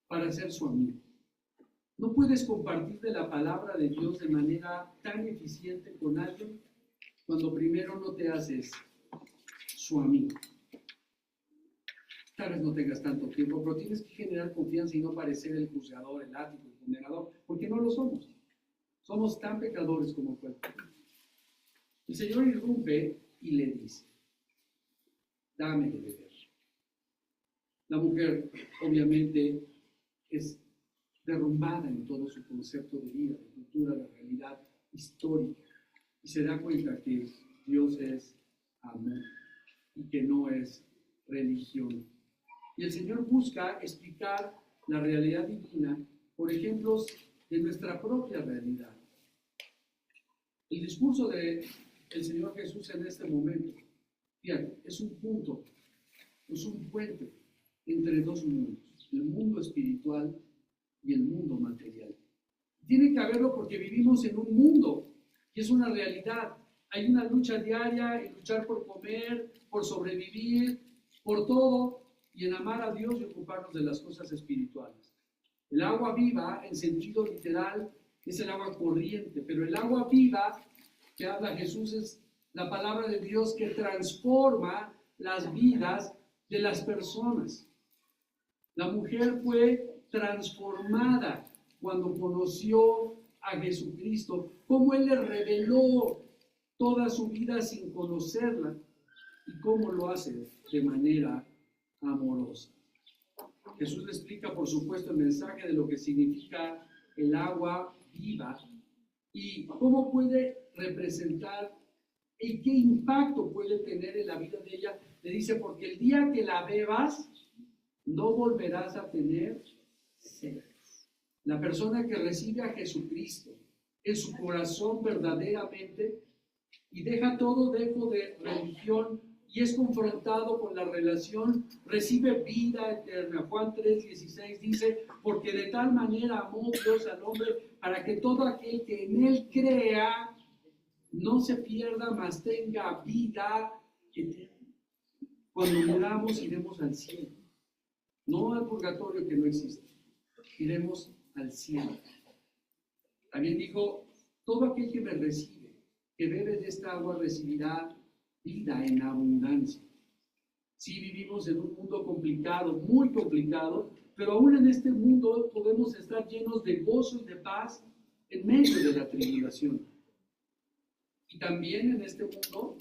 Para ser su amigo. No puedes compartir de la palabra de Dios de manera tan eficiente con alguien cuando primero no te haces su amigo. Tal vez no tengas tanto tiempo, pero tienes que generar confianza y no parecer el juzgador, el ático, el condenador, porque no lo somos. Somos tan pecadores como cualquiera. El Señor irrumpe y le dice: dame de beber. La mujer, obviamente, es derrumbada en todo su concepto de vida, de cultura, de realidad histórica, y se da cuenta que Dios es amor y que no es religión. Y el Señor busca explicar la realidad divina por ejemplos de nuestra propia realidad. El discurso del Señor Jesús en este momento, fíjate, es un punto, es un puente entre dos mundos, el mundo espiritual y el mundo material. Tiene que haberlo porque vivimos en un mundo y es una realidad. Hay una lucha diaria en luchar por comer, por sobrevivir, por todo, y en amar a Dios y ocuparnos de las cosas espirituales. El agua viva, en sentido literal, es el agua corriente, pero el agua viva que habla Jesús es la palabra de Dios que transforma las vidas de las personas. La mujer fue transformada cuando conoció a Jesucristo, cómo Él le reveló toda su vida sin conocerla y cómo lo hace de manera amorosa. Jesús le explica, por supuesto, el mensaje de lo que significa el agua viva y cómo puede representar y qué impacto puede tener en la vida de ella. Le dice: porque el día que la bebas, no volverás a tener sed. La persona que recibe a Jesucristo en su corazón verdaderamente y deja todo dejo de religión y es confrontado con la relación, recibe vida eterna. Juan 3:16 dice: porque de tal manera amó Dios al hombre para que todo aquel que en él crea no se pierda, mas tenga vida eterna. Cuando muramos iremos al cielo, no al purgatorio que no existe, iremos al cielo. También dijo: todo aquel que me recibe, que bebe de esta agua, recibirá vida en abundancia. Sí, vivimos en un mundo complicado, muy complicado, pero aún en este mundo podemos estar llenos de gozo y de paz en medio de la tribulación. Y también en este mundo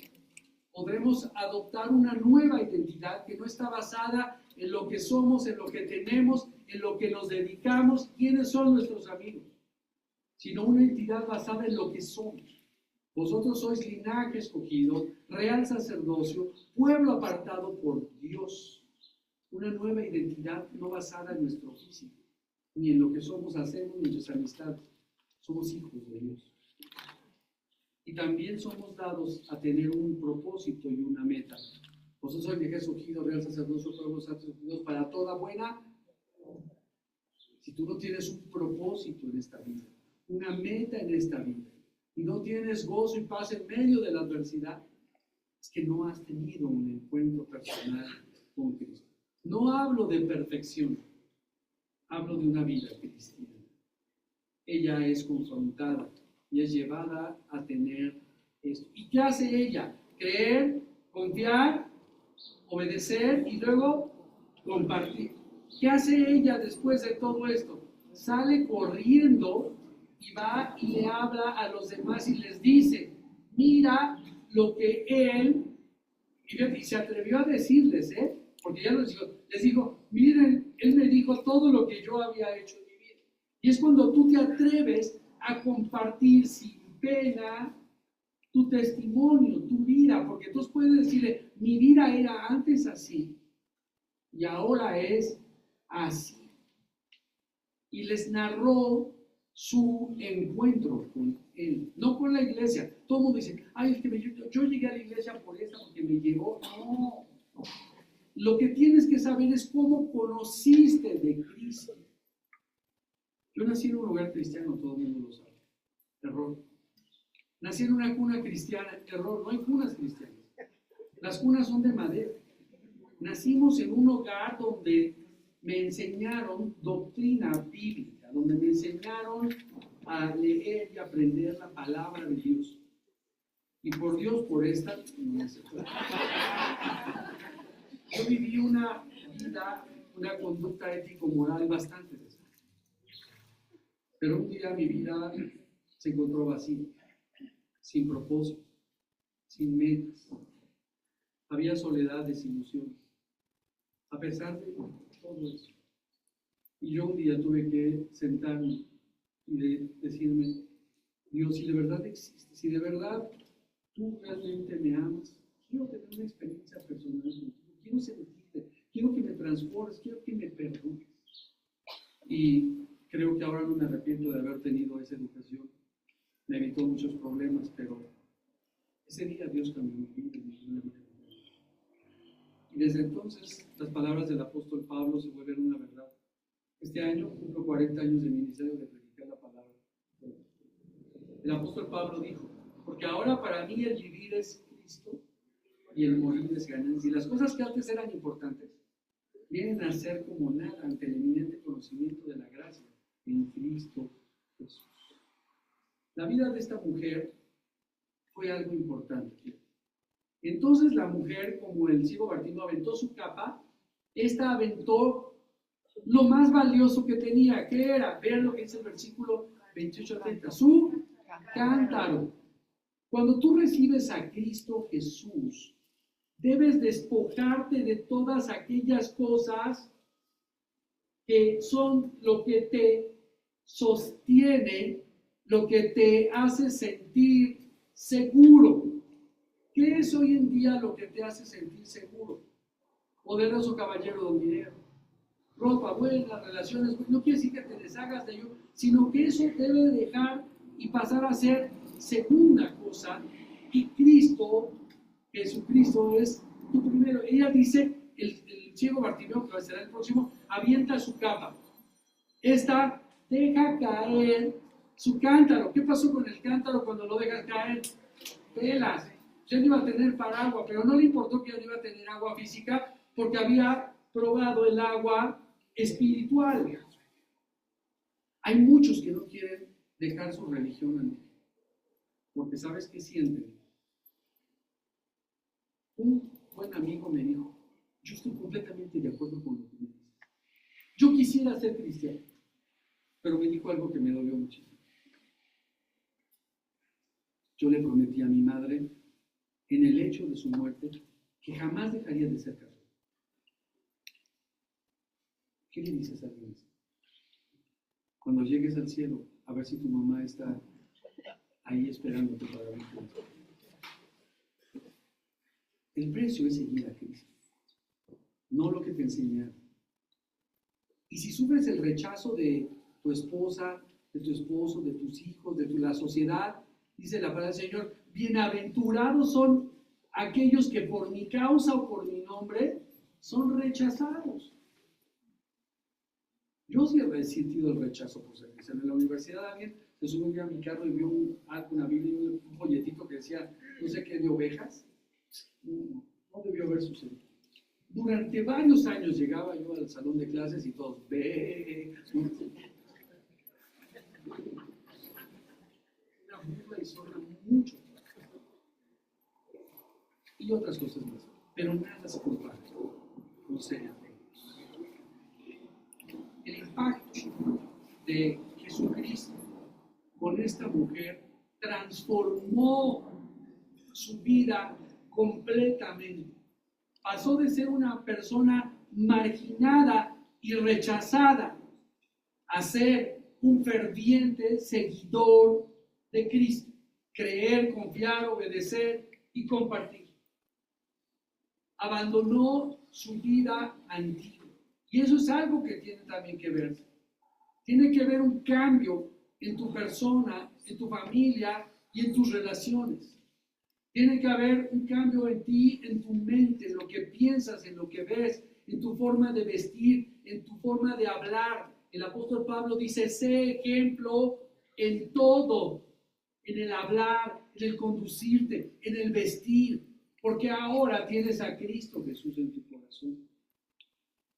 podremos adoptar una nueva identidad que no está basada en lo que somos, en lo que tenemos, en lo que nos dedicamos, quiénes son nuestros amigos, sino una identidad basada en lo que somos. Vosotros sois linaje escogido, real sacerdocio, pueblo apartado por Dios. Una nueva identidad no basada en nuestro físico, ni en lo que somos, hacemos, ni en nuestras amistades. Somos hijos de Dios. Y también somos dados a tener un propósito y una meta. Vosotros sois linaje escogido, real sacerdocio, pueblo santo para toda buena. Si tú no tienes un propósito en esta vida, una meta en esta vida, y no tienes gozo y paz en medio de la adversidad, es que no has tenido un encuentro personal con Cristo. No hablo de perfección, hablo de una vida cristiana. Ella es confrontada y es llevada a tener esto. ¿Y qué hace ella? Creer, confiar, obedecer y luego compartir. ¿Qué hace ella después de todo esto? Sale corriendo y va y le habla a los demás y les dice: mira lo que él, y se atrevió a decirles, porque ya les dijo: miren, él me dijo todo lo que yo había hecho en mi vida. Y es cuando tú te atreves a compartir sin pena tu testimonio, tu vida, porque tú puedes decirle: mi vida era antes así y ahora es así. Y les narró su encuentro con él, no con la iglesia. Todo el mundo dice: ay, es que yo llegué a la iglesia por esta, porque me llevó. No. Lo que tienes que saber es cómo conociste de Cristo. Yo nací en un hogar cristiano, todo el mundo lo sabe. Error. Nací en una cuna cristiana. Error. No hay cunas cristianas. Las cunas son de madera. Nacimos en un hogar donde me enseñaron doctrina bíblica, donde me enseñaron a leer y aprender la palabra de Dios. Y por Dios, por esta, no sé. Yo viví una vida, una conducta ético-moral bastante desastrosa. Pero un día mi vida se encontró vacía, sin propósito, sin metas. Había soledad, desilusión, a pesar de todo eso. Y yo un día tuve que sentarme y decirme, Dios, si de verdad existes, si de verdad tú realmente me amas, quiero tener una experiencia personal contigo, quiero sentirte, quiero que me transformes, quiero que me perdones. Y creo que ahora no me arrepiento de haber tenido esa educación. Me evitó muchos problemas, pero ese día Dios cambió mi vida de una manera. Y desde entonces las palabras del apóstol Pablo se vuelven una verdad. Este año cumplo 40 años de ministerio de predicar la palabra. El apóstol Pablo dijo, porque ahora para mí el vivir es Cristo y el morir es ganancia. Y las cosas que antes eran importantes vienen a ser como nada ante el eminente conocimiento de la gracia en Cristo Jesús. La vida de esta mujer fue algo importante. Entonces la mujer, como el ciego Bartimeo, aventó su capa, esta aventó lo más valioso que tenía. ¿Qué era? Vean lo que dice el versículo 28-30. Su cántaro. Cuando tú recibes a Cristo Jesús, debes despojarte de todas aquellas cosas que son lo que te sostiene, lo que te hace sentir seguro. ¿Qué es hoy en día lo que te hace sentir seguro? Poderoso caballero don dinero, ropa buena, relaciones buenas. No quiere decir que te deshagas de ello, sino que eso debe dejar y pasar a ser segunda cosa. Y Cristo, Jesucristo, es tu primero. Ella dice, el ciego Bartimeo, que será el próximo, avienta su capa. Esta deja caer su cántaro. ¿Qué pasó con el cántaro cuando lo dejas caer? Velas. Ya no iba a tener paraguas, pero no le importó que ya no iba a tener agua física porque había probado el agua espiritual. Hay muchos que no quieren dejar su religión porque ¿sabes qué sienten? Un buen amigo me dijo, yo estoy completamente de acuerdo con lo que me dices. Yo quisiera ser cristiano, pero me dijo algo que me dolió muchísimo. Yo le prometí a mi madre, en el hecho de su muerte, que jamás dejaría de ser católico. ¿Qué le dices a Dios? Cuando llegues al cielo, a ver si tu mamá está ahí esperándote para ver. El precio es seguir a Cristo, no lo que te enseñaron. Y si sufres el rechazo de tu esposa, de tu esposo, de tus hijos, de la sociedad, dice la palabra del Señor, bienaventurados son aquellos que por mi causa o por mi nombre son rechazados. Yo sí he sentido el rechazo por ser cristiano. En la universidad alguien se subió a mi carro y vio una Biblia y un folletito que decía, no sé qué, de ovejas. No debió haber sucedido. Durante varios años llegaba yo al salón de clases y todos, ve. Una burla y sobra mucho. Y otras cosas más. Pero nada se compara. No sé. El impacto de Jesucristo con esta mujer transformó su vida completamente. Pasó de ser una persona marginada y rechazada a ser un ferviente seguidor de Cristo. Creer, confiar, obedecer y compartir. Abandonó su vida antigua. Y eso es algo que tiene también que ver. Tiene que haber un cambio en tu persona, en tu familia y en tus relaciones. Tiene que haber un cambio en ti, en tu mente, en lo que piensas, en lo que ves, en tu forma de vestir, en tu forma de hablar. El apóstol Pablo dice, sé ejemplo en todo, en el hablar, en el conducirte, en el vestir, porque ahora tienes a Cristo Jesús en tu corazón.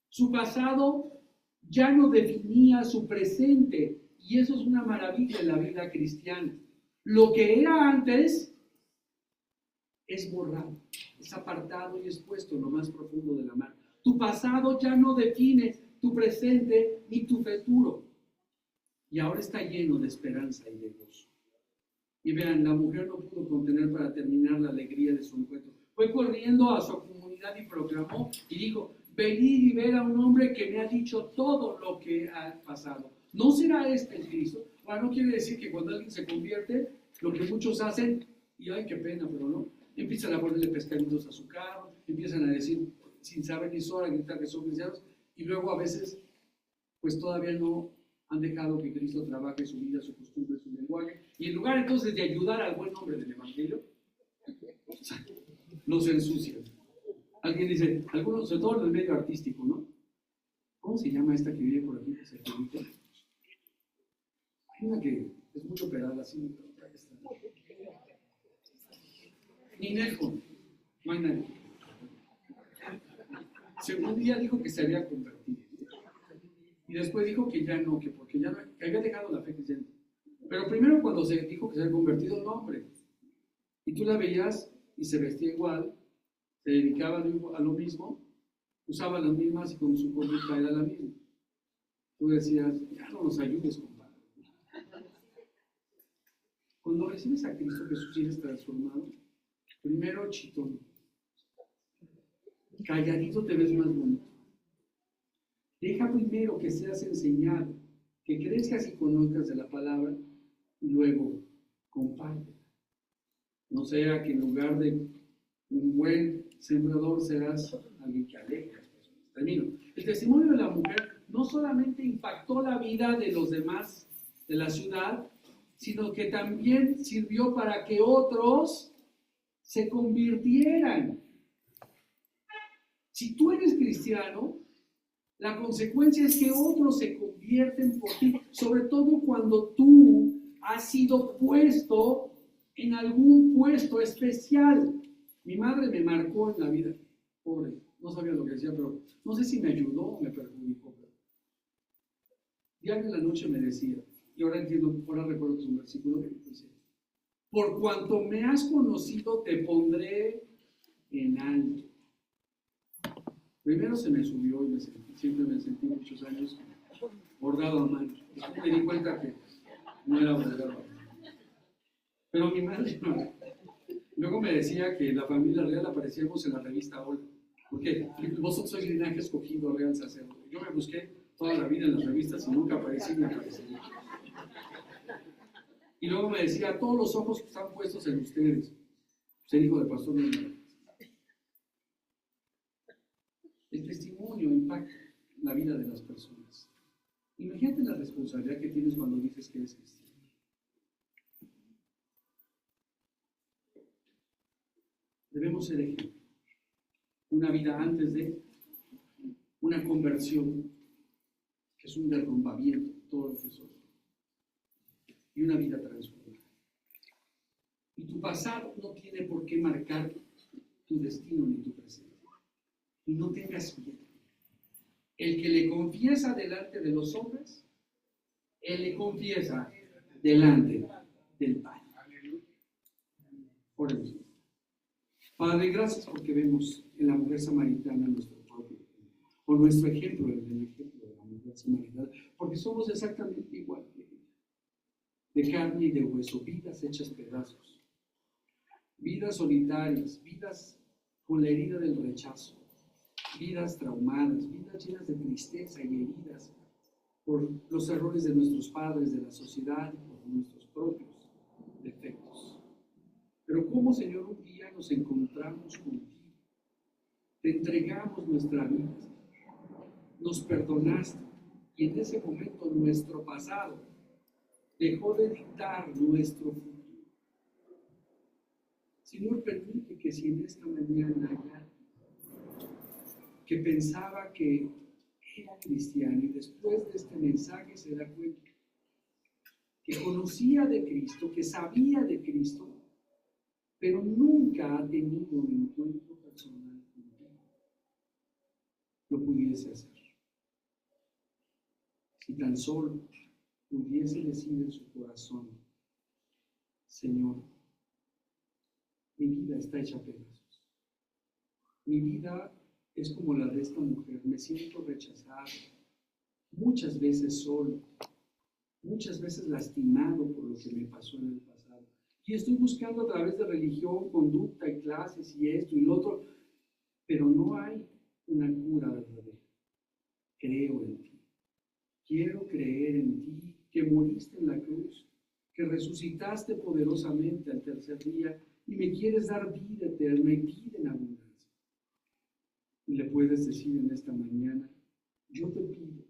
Su pasado ya no definía su presente. Y eso es una maravilla en la vida cristiana. Lo que era antes es borrado, es apartado y expuesto en lo más profundo de la mar. Tu pasado ya no define tu presente ni tu futuro. Y ahora está lleno de esperanza y de gozo. Y vean, la mujer no pudo contener para terminar la alegría de su encuentro. Fue corriendo a su comunidad y proclamó y dijo: venid y ver a un hombre que me ha dicho todo lo que ha pasado. ¿No será este el Cristo? Ahora, no quiere decir que cuando alguien se convierte, lo que muchos hacen, y ay, qué pena, pero no, empiezan a ponerle pescaditos a su carro, empiezan a decir, sin saber ni sobra, a gritar que son cristianos, y luego a veces, pues todavía no han dejado que Cristo trabaje su vida, su costumbre, su lenguaje, y en lugar entonces de ayudar al buen hombre del Evangelio, los ensucian. Alguien dice, algunos, sobre todo en el medio artístico, ¿no? ¿Cómo se llama esta que vive por aquí? Hay una que es muy operada, así, Ninejo, no hay nadie. Según día dijo que se había convertido. Y después dijo que ya no, que porque ya no, que había dejado la fe cristiana. Pero primero cuando se dijo que se había convertido en hombre, y tú la veías y se vestía igual, se dedicaba a lo mismo, usaba las mismas y con su conducta era la misma. Tú decías, ya no nos ayudes, compadre. Cuando recibes a Cristo Jesús y eres transformado, primero chitón, calladito te ves más bonito. Deja primero que seas enseñado, que crezcas y conozcas de la palabra, y luego comparte. No sea que en lugar de un buen sembrador serás alguien que aleja. Termino. El testimonio de la mujer no solamente impactó la vida de los demás de la ciudad, sino que también sirvió para que otros se convirtieran. Si tú eres cristiano, la consecuencia es que otros se convierten por ti, sobre todo cuando tú has sido puesto en algún puesto especial. Mi madre me marcó en la vida, pobre, no sabía lo que decía, pero no sé si me ayudó o me perjudicó. Diario en la noche me decía, y ahora entiendo, ahora recuerdo que es un versículo que dice: por cuanto me has conocido, te pondré en alto. Primero se me subió y siempre me sentí muchos años bordado a mano. Después me di cuenta que no era bordado. Pero mi madre luego me decía que la familia real aparecíamos en la revista Hola. Porque vosotros sois linaje escogido, real sacerdote. Yo me busqué toda la vida en las revistas y nunca aparecí ni aparecí. Y luego me decía, todos los ojos están puestos en ustedes. Ser hijo de pastor no es. El testimonio impacta la vida de las personas. Imagínate la responsabilidad que tienes cuando dices que eres cristiano. Debemos ser ejemplo. Una vida antes de una conversión, que es un derrumbamiento, todo lo que soy. Y una vida transformada. Y tu pasado no tiene por qué marcar tu destino ni tu presente. Y no tengas miedo. El que le confiesa delante de los hombres, él le confiesa delante del Padre. Oremos. Padre, gracias porque vemos en la mujer samaritana nuestro propio, o nuestro ejemplo, el ejemplo de la mujer samaritana, porque somos exactamente igual que ella, de carne y de hueso, vidas hechas pedazos, vidas solitarias, vidas con la herida del rechazo, vidas traumadas, vidas llenas de tristeza y heridas por los errores de nuestros padres, de la sociedad y por nuestros propios defectos. Pero como, Señor, un día nos encontramos contigo, te entregamos nuestra vida, nos perdonaste y en ese momento nuestro pasado dejó de dictar nuestro futuro. Señor, permite que si en esta mañana hay alguien que pensaba que era cristiano y después de este mensaje se da cuenta que conocía de Cristo, que sabía de Cristo, pero nunca ha tenido un encuentro personal contigo, lo pudiese hacer. Si tan solo pudiese decir en su corazón, Señor, mi vida está hecha pedazos. Mi vida es como la de esta mujer. Me siento rechazado, muchas veces solo, muchas veces lastimado por lo que me pasó en el pasado. Y estoy buscando a través de religión, conducta y clases y esto y lo otro, pero no hay una cura verdadera. Creo en ti. Quiero creer en ti, que moriste en la cruz, que resucitaste poderosamente al tercer día y me quieres dar vida eterna y vida en abundancia. Y le puedes decir en esta mañana, yo te pido,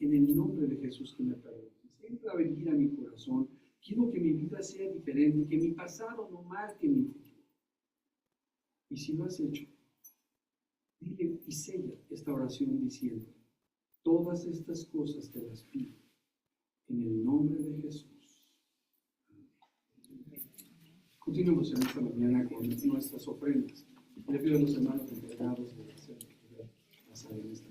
en el nombre de Jesús, que me perdones. Entra a venir a mi corazón. Quiero que mi vida sea diferente, que mi pasado no marque mi futuro. Y si lo has hecho, dile y sella esta oración diciendo, todas estas cosas te las pido en el nombre de Jesús. Continuemos en esta mañana con nuestras ofrendas. Le pido a los hermanos encargados de hacer pasar en esta